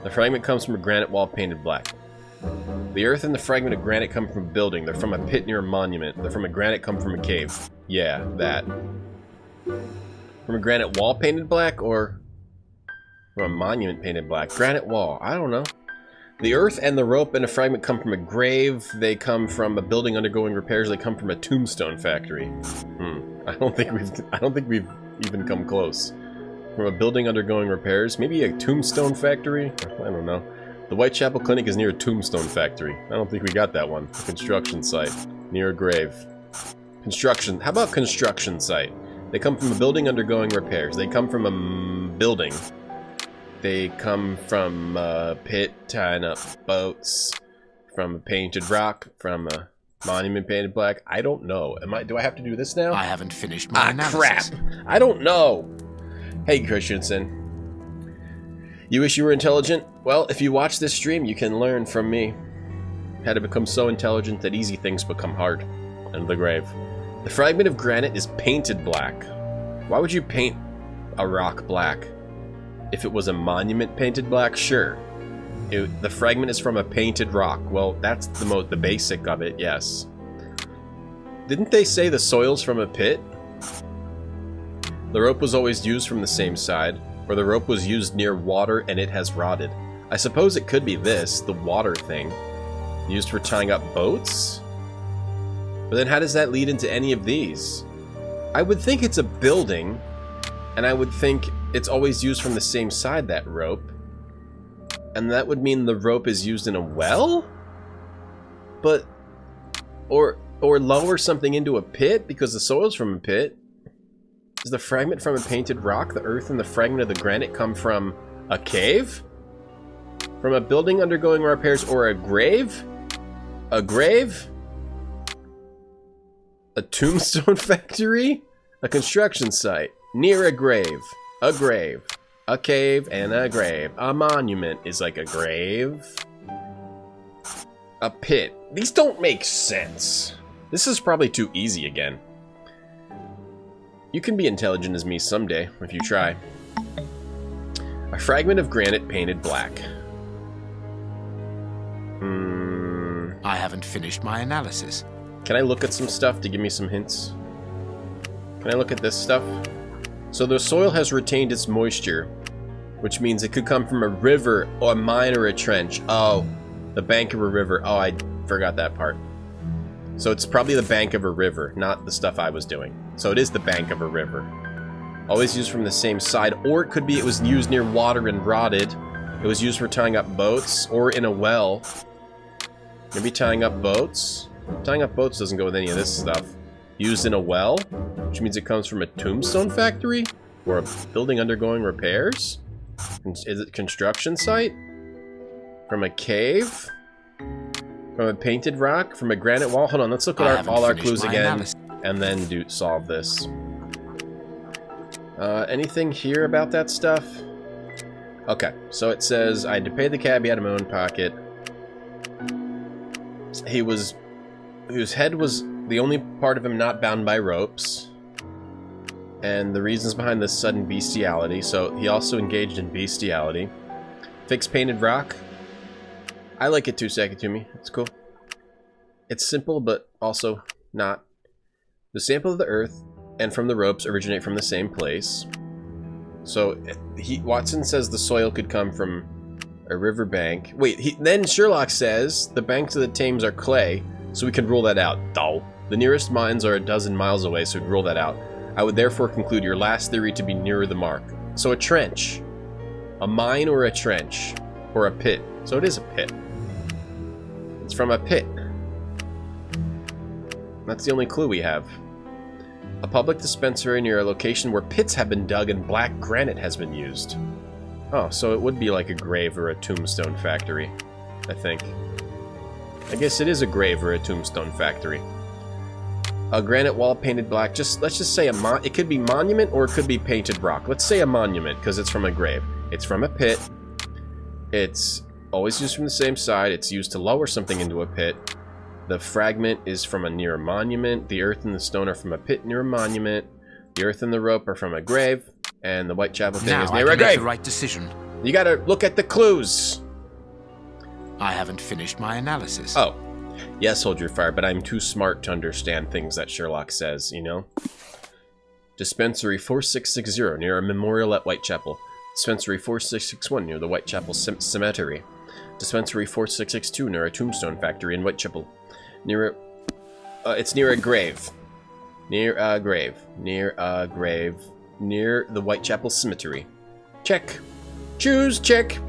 The fragment comes from a granite wall painted black. The earth and the fragment of granite come from a building. They're from a pit near a monument. They're from a granite come from a cave. Yeah, that. From a granite wall painted black or from a monument painted black? Granite wall. I don't know. The earth and the rope and a fragment come from a grave. They come from a building undergoing repairs. They come from a tombstone factory. I don't think we've even come close. From a building undergoing repairs. Maybe a tombstone factory? I don't know. The Whitechapel Clinic is near a tombstone factory. I don't think we got that one. A construction site. Near a grave. Construction. How about construction site? They come from a building undergoing repairs. They come from a building. They come from a pit tying up boats. From a painted rock. From a monument painted black. I don't know. Do I have to do this now? I haven't finished my analysis. Crap! I don't know! Hey, Christensen. You wish you were intelligent? Well, if you watch this stream, you can learn from me how to become so intelligent that easy things become hard. And the grave. The fragment of granite is painted black. Why would you paint a rock black? If it was a monument painted black, sure. The fragment is from a painted rock. Well, that's the basic of it, yes. Didn't they say the soil's from a pit? The rope was always used from the same side, or the rope was used near water and it has rotted. I suppose it could be this, the water thing. Used for tying up boats? But then how does that lead into any of these? I would think it's a building, and I would think it's always used from the same side, that rope. And that would mean the rope is used in a well? But... Or lower something into a pit, because the soil's from a pit. Is the fragment from a painted rock? The earth and the fragment of the granite come from a cave? From a building undergoing repairs or a grave? A grave? A tombstone factory? A construction site. Near a grave. A grave. A cave and a grave. A monument is like a grave. A pit. These don't make sense. This is probably too easy again. You can be intelligent as me someday, if you try. A fragment of granite painted black. I haven't finished my analysis. Can I look at some stuff to give me some hints? Can I look at this stuff? So the soil has retained its moisture, which means it could come from a river or a mine or a trench. Oh, the bank of a river. Oh, I forgot that part. So it's probably the bank of a river, not the stuff I was doing. So it is the bank of a river. Always used from the same side, or it could be it was used near water and rotted. It was used for tying up boats, or in a well. Maybe tying up boats? Tying up boats doesn't go with any of this stuff. Used in a well, which means it comes from a tombstone factory? Or a building undergoing repairs? Is it construction site? From a cave? From a painted rock? From a granite wall? Hold on, let's look at all our clues again. And then solve this. Anything here about that stuff? Okay, so it says, I had to pay the cabbie out of my own pocket. Whose head was the only part of him not bound by ropes. And the reasons behind this sudden bestiality. So he also engaged in bestiality. Fixed painted rock. I like it too, Sakatumi. It's cool. It's simple, but also not. The sample of the earth and from the ropes originate from the same place. So Watson says the soil could come from a riverbank. Wait, then Sherlock says the banks of the Thames are clay, so we can rule that out. Dull. The nearest mines are 12 miles away, so we'd rule that out. I would therefore conclude your last theory to be nearer the mark. So a trench. A mine or a trench. Or a pit. So it is a pit. It's from a pit. That's the only clue we have. A public dispensary near a location where pits have been dug and black granite has been used. Oh, so it would be like a grave or a tombstone factory, I think. I guess it is a grave or a tombstone factory. A granite wall painted black. Let's just say it could be monument or it could be painted rock. Let's say a monument because it's from a grave. It's from a pit. It's always used from the same side. It's used to lower something into a pit. The fragment is from near a monument. The earth and the stone are from a pit near a monument. The earth and the rope are from a grave, and the Whitechapel thing Now is I near can a make grave. the right decision. You gotta look at the clues. I haven't finished my analysis. Oh. Yes, hold your fire, but I'm too smart to understand things that Sherlock says, you know? Dispensary 4660 near a memorial at Whitechapel. Dispensary 4661 near the Whitechapel Cemetery. Dispensary 4662 near a tombstone factory in Whitechapel. It's near a grave. Near a grave. Near a grave. Near the Whitechapel Cemetery. Check. Choose. Check.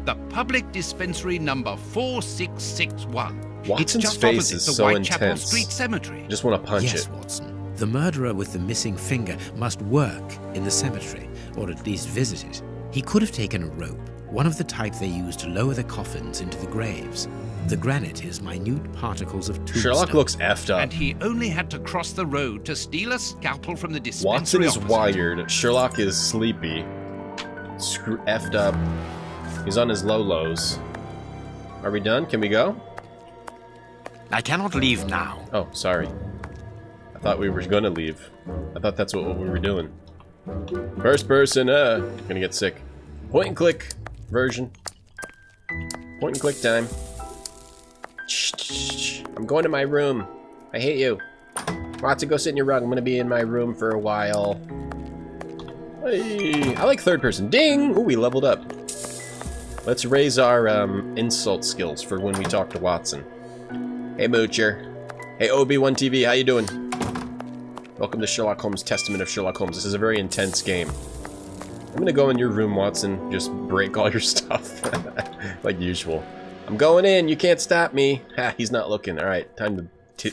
The public dispensary number 4661. Watson's it's just face opposite is the so Whitechapel intense. Street Cemetery. I just want to punch Yes, it. Watson. The murderer with the missing finger must work in the cemetery, or at least visit it. He could have taken a rope, one of the type they use to lower the coffins into the graves. The granite is minute particles of tombstone. Sherlock looks effed up. And he only had to cross the road to steal a scalpel from the dispensary. Watson is opposite. wired. Sherlock is sleepy. Effed up. He's on his low lows. Are we done? Can we go? I cannot leave now. Oh, sorry. I thought we were gonna leave. I thought that's what we were doing. First person, gonna get sick. Point and click version. Point and click time. Shh. I'm going to my room. I hate you. Watson, go sit in your rug. I'm gonna be in my room for a while. Hey, I like third person. Ding! Ooh, we leveled up. Let's raise our insult skills for when we talk to Watson. Hey, Moocher. Hey, Obi-Wan TV, how you doing? Welcome to Sherlock Holmes' Testament of Sherlock Holmes. This is a very intense game. I'm gonna go in your room, Watson. Just break all your stuff. Like usual. I'm going in. You can't stop me. Ha, he's not looking. Alright, time to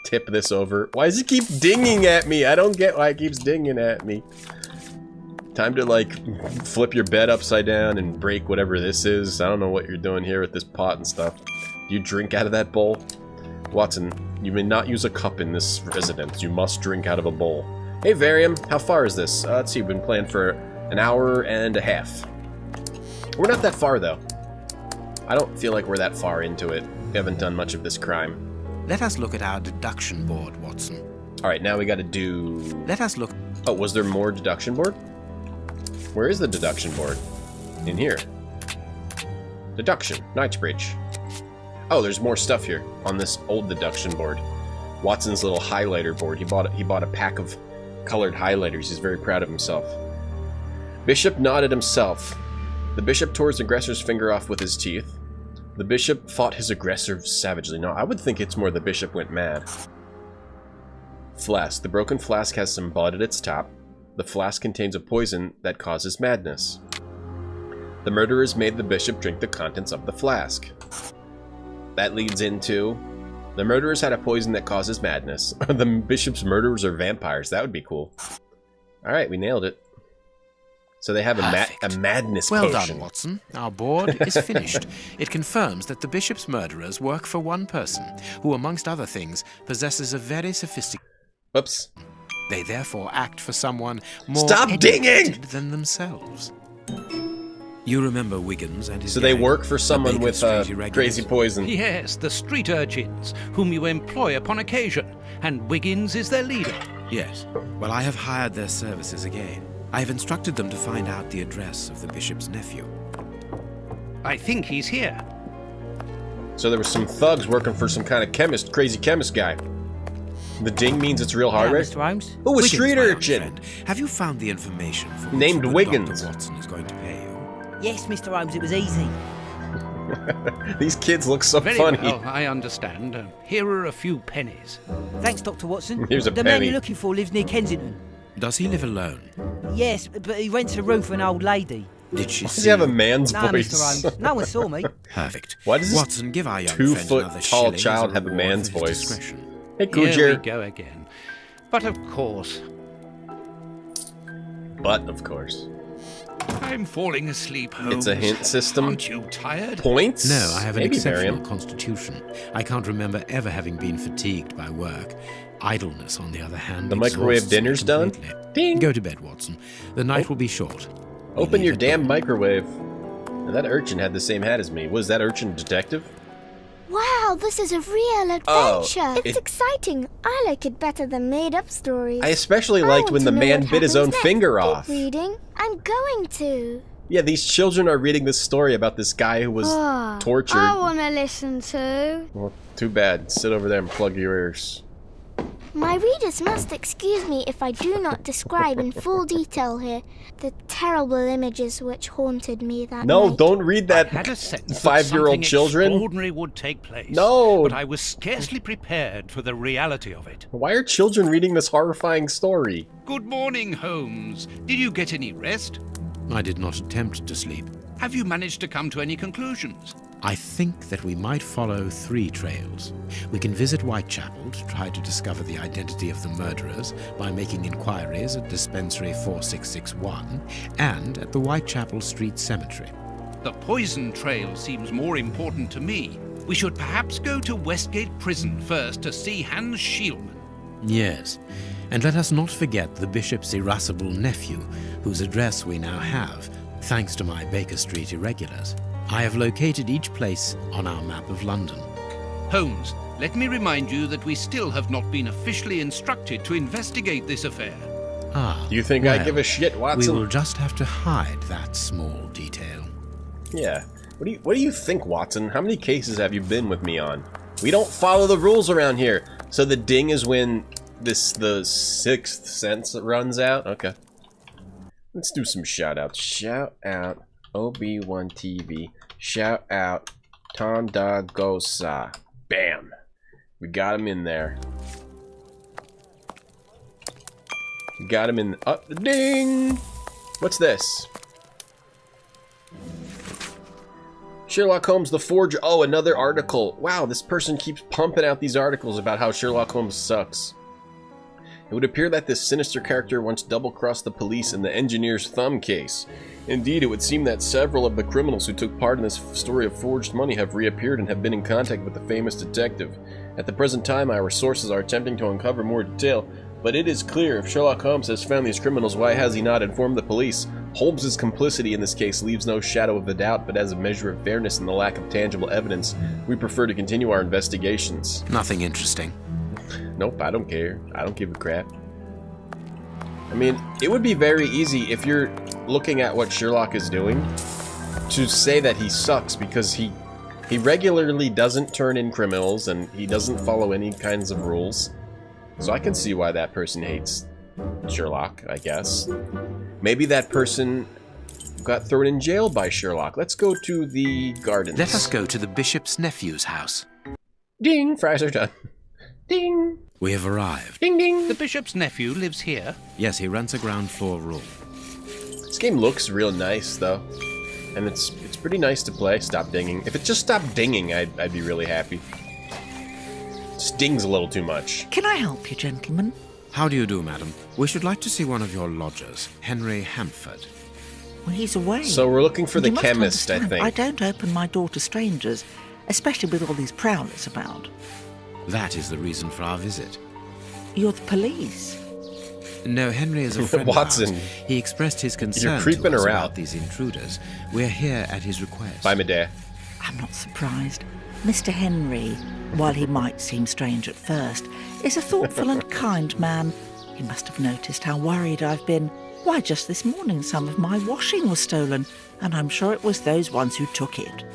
tip this over. Why does he keep dinging at me? I don't get why he keeps dinging at me. Time to, like, flip your bed upside down and break whatever this is. I don't know what you're doing here with this pot and stuff. Do you drink out of that bowl? Watson, you may not use a cup in this residence. You must drink out of a bowl. Hey, Varium, how far is this? Let's see, we've been playing for an hour and a half. We're not that far, though. I don't feel like we're that far into it. We haven't done much of this crime. Let us look at our deduction board, Watson. Alright, now we gotta do... Let us look... Oh, was there more deduction board? Where is the deduction board? In here. Deduction. Knightsbridge. Oh, there's more stuff here on this old deduction board. Watson's little highlighter board. He bought a pack of colored highlighters. He's very proud of himself. Bishop nodded himself. The bishop tore his aggressor's finger off with his teeth. The bishop fought his aggressor savagely. No, I would think it's more the bishop went mad. Flask. The broken flask has some blood at its top. The flask contains a poison that causes madness. The murderers made the bishop drink the contents of the flask. That leads into... The murderers had a poison that causes madness. The bishop's murderers are vampires. That would be cool. Alright, we nailed it. So they have a madness well potion. done, Watson. Our board is finished. It confirms that the bishop's murderers work for one person, who, amongst other things, possesses a very sophisticated... Whoops. They therefore act for someone more Stop dinging! educated than themselves. You remember Wiggins and his So they gang, work for the someone Baker with Street irregulars? crazy poison. Yes, the street urchins, whom you employ upon occasion, and Wiggins is their leader. Yes. Well, I have hired their services again. I have instructed them to find out the address of the bishop's nephew. I think he's here. So there were some thugs working for some kind of chemist, crazy chemist guy. The ding means it's real hard, right? Mr. Holmes? Oh, a Wiggins, street my young urchin. friend, have you found the information for which Named good Wiggins. Dr. Watson is going to pay you? Yes, Mr. Holmes, it was easy. These kids look so Very funny. well, I understand. Here are a few pennies. Thanks, Dr. Watson. Here's a the man penny. you're looking for lives near Kensington. Does he live alone? Yes, but he rents a room for an old lady. Did she Why does see he have a you? man's No, voice? Mr. Holmes, no one saw me. Perfect. Why does this Watson, give our young friend 2-foot another tall shilling as child have a reward man's for his voice? discretion. Hey, Here we Kujer. go again. But of course, But, of course. I'm falling asleep, Holmes. It's a hint system. Aren't you tired? Points? No, I have an Maybe, exceptional Miriam. constitution. I can't remember ever having been fatigued by work. Idleness, on the other hand, The microwave exhausts me dinner's done? completely. Ding! Go to bed, Watson. The night will be short. We Open leave your at damn dawn. microwave. Now, that urchin had the same hat as me. Was that urchin a detective? Wow, this is a real adventure. Oh, it's exciting. I like it better than made-up stories. I especially liked when the man bit his own finger off. Keep reading. I'm going to. Yeah, these children are reading this story about this guy who was tortured. I want to listen to. Well, too bad. Sit over there and plug your ears. My readers must excuse me if I do not describe in full detail here the terrible images which haunted me that night. Don't read that. I had a sense that 5-year-old children. something extraordinary would take place. No. But I was scarcely prepared for the reality of it. Why are children reading this horrifying story? Good morning, Holmes. Did you get any rest? I did not attempt to sleep. Have you managed to come to any conclusions? I think that we might follow 3 trails. We can visit Whitechapel to try to discover the identity of the murderers by making inquiries at Dispensary 4661 and at the Whitechapel Street Cemetery. The poison trail seems more important to me. We should perhaps go to Westgate Prison first to see Hans Schielman. Yes, and let us not forget the bishop's irascible nephew, whose address we now have, thanks to my Baker Street irregulars. I have located each place on our map of London. Holmes, let me remind you that we still have not been officially instructed to investigate this affair. You think I give a shit, Watson? We will just have to hide that small detail. Yeah. What do you think, Watson? How many cases have you been with me on? We don't follow the rules around here. So the ding is when the 6th sense runs out? Okay. Let's do some shout-outs. Shout out Obi-Wan TV. Shout out Tom Dagosa. Bam. We got him in there. We got him in. Ding! What's this? Sherlock Holmes, the Forger. Oh, another article. Wow, this person keeps pumping out these articles about how Sherlock Holmes sucks. It would appear that this sinister character once double-crossed the police in the engineer's thumb case. Indeed, it would seem that several of the criminals who took part in this story of forged money have reappeared and have been in contact with the famous detective. At the present time, our sources are attempting to uncover more detail, but it is clear if Sherlock Holmes has found these criminals, why has he not informed the police? Holmes's complicity in this case leaves no shadow of a doubt, but as a measure of fairness and the lack of tangible evidence, we prefer to continue our investigations. Nothing interesting. Nope, I don't care. I don't give a crap. I mean, it would be very easy if you're looking at what Sherlock is doing to say that he sucks because he regularly doesn't turn in criminals and he doesn't follow any kinds of rules. So I can see why that person hates Sherlock, I guess. Maybe that person got thrown in jail by Sherlock. Let's go to the gardens. Let us go to the bishop's nephew's house. Ding! Fries are done. Ding! We have arrived. Ding ding! The bishop's nephew lives here? Yes, he rents a ground floor room. This game looks real nice, though. And it's pretty nice to play. Stop dinging. If it just stopped dinging, I'd be really happy. It just dings a little too much. Can I help you, gentlemen? How do you do, madam? We should like to see one of your lodgers, Henry Hampford. Well, he's away. So we're looking for the You must chemist, I understand, think. I don't open my door to strangers, especially with all these prowlers about. That is the reason for our visit. You're the police. No, Henry is a friend Watson, of ours. He expressed his concern creeping to us her about out. these intruders. We're here at his request. Bye, Medea. I'm not surprised. Mr. Henry, while he might seem strange at first, is a thoughtful and kind man. He must have noticed how worried I've been. Why, just this morning some of my washing was stolen, and I'm sure it was those ones who took it.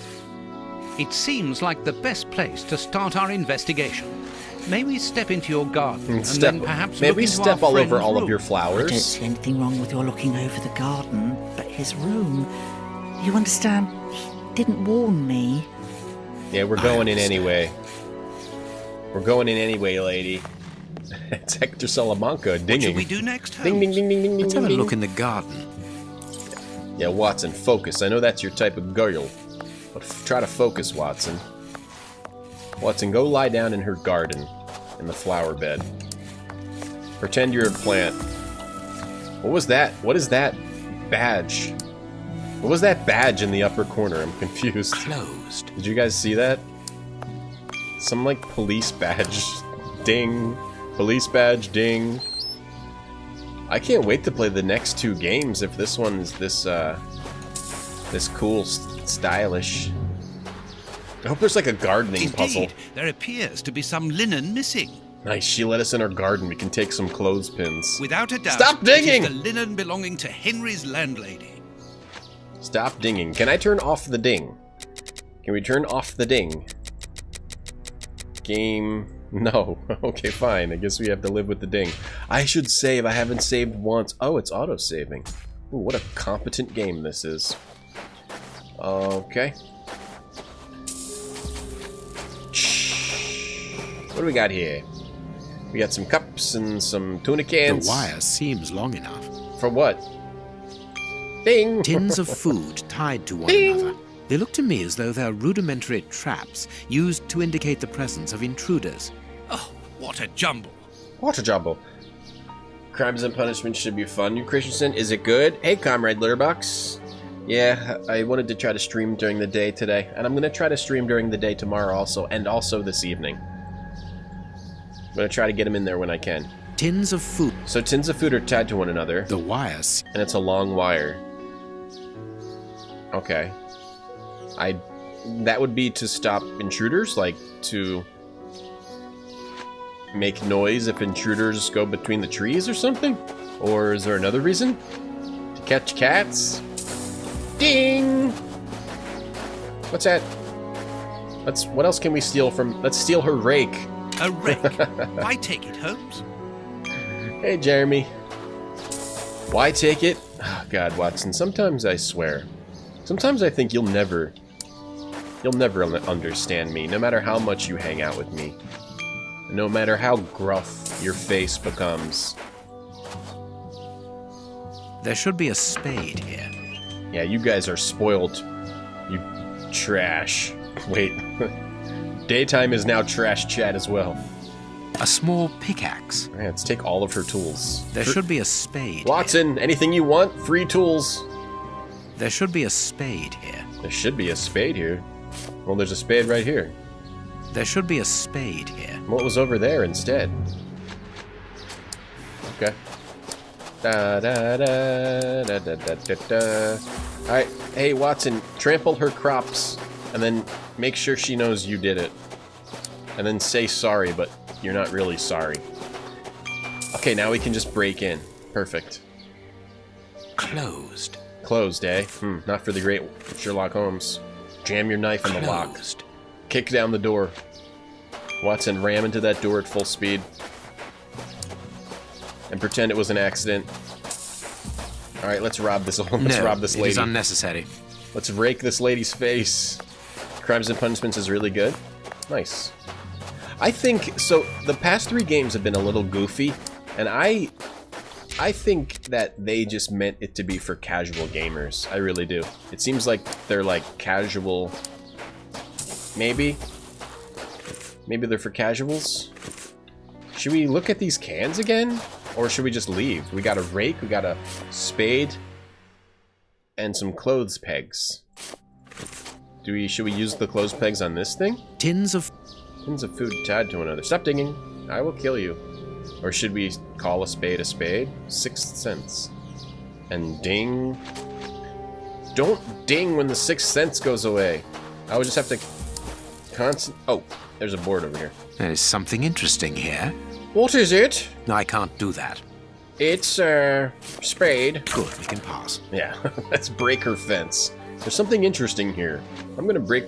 It seems like the best place to start our investigation. May we step into your garden and then perhaps maybe look into step our all over friend's all of room? your I don't flowers. see anything wrong with your looking over the garden, but his room... You understand, he didn't warn me. Yeah, we're going in anyway. We're going in anyway, lady. It's Hector Salamanca What dinging. should we do next, Holmes? Ding, ding, ding, ding, ding, Let's ding, have a ding. look in the garden. Yeah, Watson, focus. I know that's your type of girl, but try to focus, Watson. Watson, go lie down in her garden, in the flower bed. Pretend you're a plant. What was that? What is that badge? What was that badge in the upper corner? I'm confused. Closed. Did you guys see that? Some, like, police badge. Ding. Police badge, ding. I can't wait to play the next 2 games if this one is this, this cool, stylish. I hope there's like a gardening puzzle. Indeed, there appears to be some linen missing. Nice, she let us in her garden. We can take some clothespins. Without a doubt, Stop digging! it is the linen belonging to Henry's landlady. Stop dinging. Can I turn off the ding? Can we turn off the ding? Game... No. Okay, fine. I guess we have to live with the ding. I should save. I haven't saved once. Oh, it's auto-saving. Ooh, what a competent game this is. Okay. What do we got here? We got some cups and some tuna cans. The wire seems long enough. For what? Ding! Tins of food tied to one Ding. another. They look to me as though they're rudimentary traps used to indicate the presence of intruders. Oh, what a jumble. What a jumble. Crimes and Punishment should be fun. New Christensen, is it good? Hey, Comrade Litterbox. Yeah, I wanted to try to stream during the day today, and I'm going to try to stream during the day tomorrow also, and also this evening. I'm going to try to get them in there when I can. Tins of food. So tins of food are tied to one another. The wires. And it's a long wire. Okay. That would be to stop intruders, like to make noise if intruders go between the trees or something? Or is there another reason? To catch cats? Ding! What's that? What else can we steal from... Let's steal her rake. A rake. Why take it, Holmes? Hey, Jeremy. Why take it? Oh, God, Watson, sometimes I swear. Sometimes I think you'll never understand me, no matter how much you hang out with me. No matter how gruff your face becomes. There should be a spade here. Yeah, you guys are spoiled. You trash. Wait. Daytime is now trash chat as well. A small pickaxe. Alright, let's take all of her tools. There should be a spade. Watson, here. anything you want? Free tools. There should be a spade here. There should be a spade here. Well, there's a spade right here. There should be a spade here. What was over there instead? Okay. Da da da da da da da da. Alright, hey Watson, trample her crops and then make sure she knows you did it. And then say sorry, but you're not really sorry. Okay, now we can just break in. Perfect. Closed. Closed, eh? Not for the great Sherlock Holmes. Jam your knife in the lock. Closed. Kick down the door. Watson, ram into that door at full speed. And pretend it was an accident. Alright, let's rob this rob this lady. It is unnecessary. Let's rake this lady's face. Crimes and Punishments is really good. Nice. I think, so the past 3 games have been a little goofy, and I think that they just meant it to be for casual gamers. I really do. It seems like they're like casual... Maybe? Maybe they're for casuals? Should we look at these cans again? Or should we just leave? We got a rake, we got a spade, and some clothes pegs. Should we use the clothes pegs on this thing? Tins of food tied to another. Stop digging. I will kill you. Or should we call a spade a spade? 6th sense. And ding. Don't ding when the 6th sense goes away. I would just have to Oh, there's a board over here. There is something interesting here. What is it? No, I can't do that. It's, spade. Good, we can pass. Yeah, let's break her fence. There's something interesting here. I'm gonna break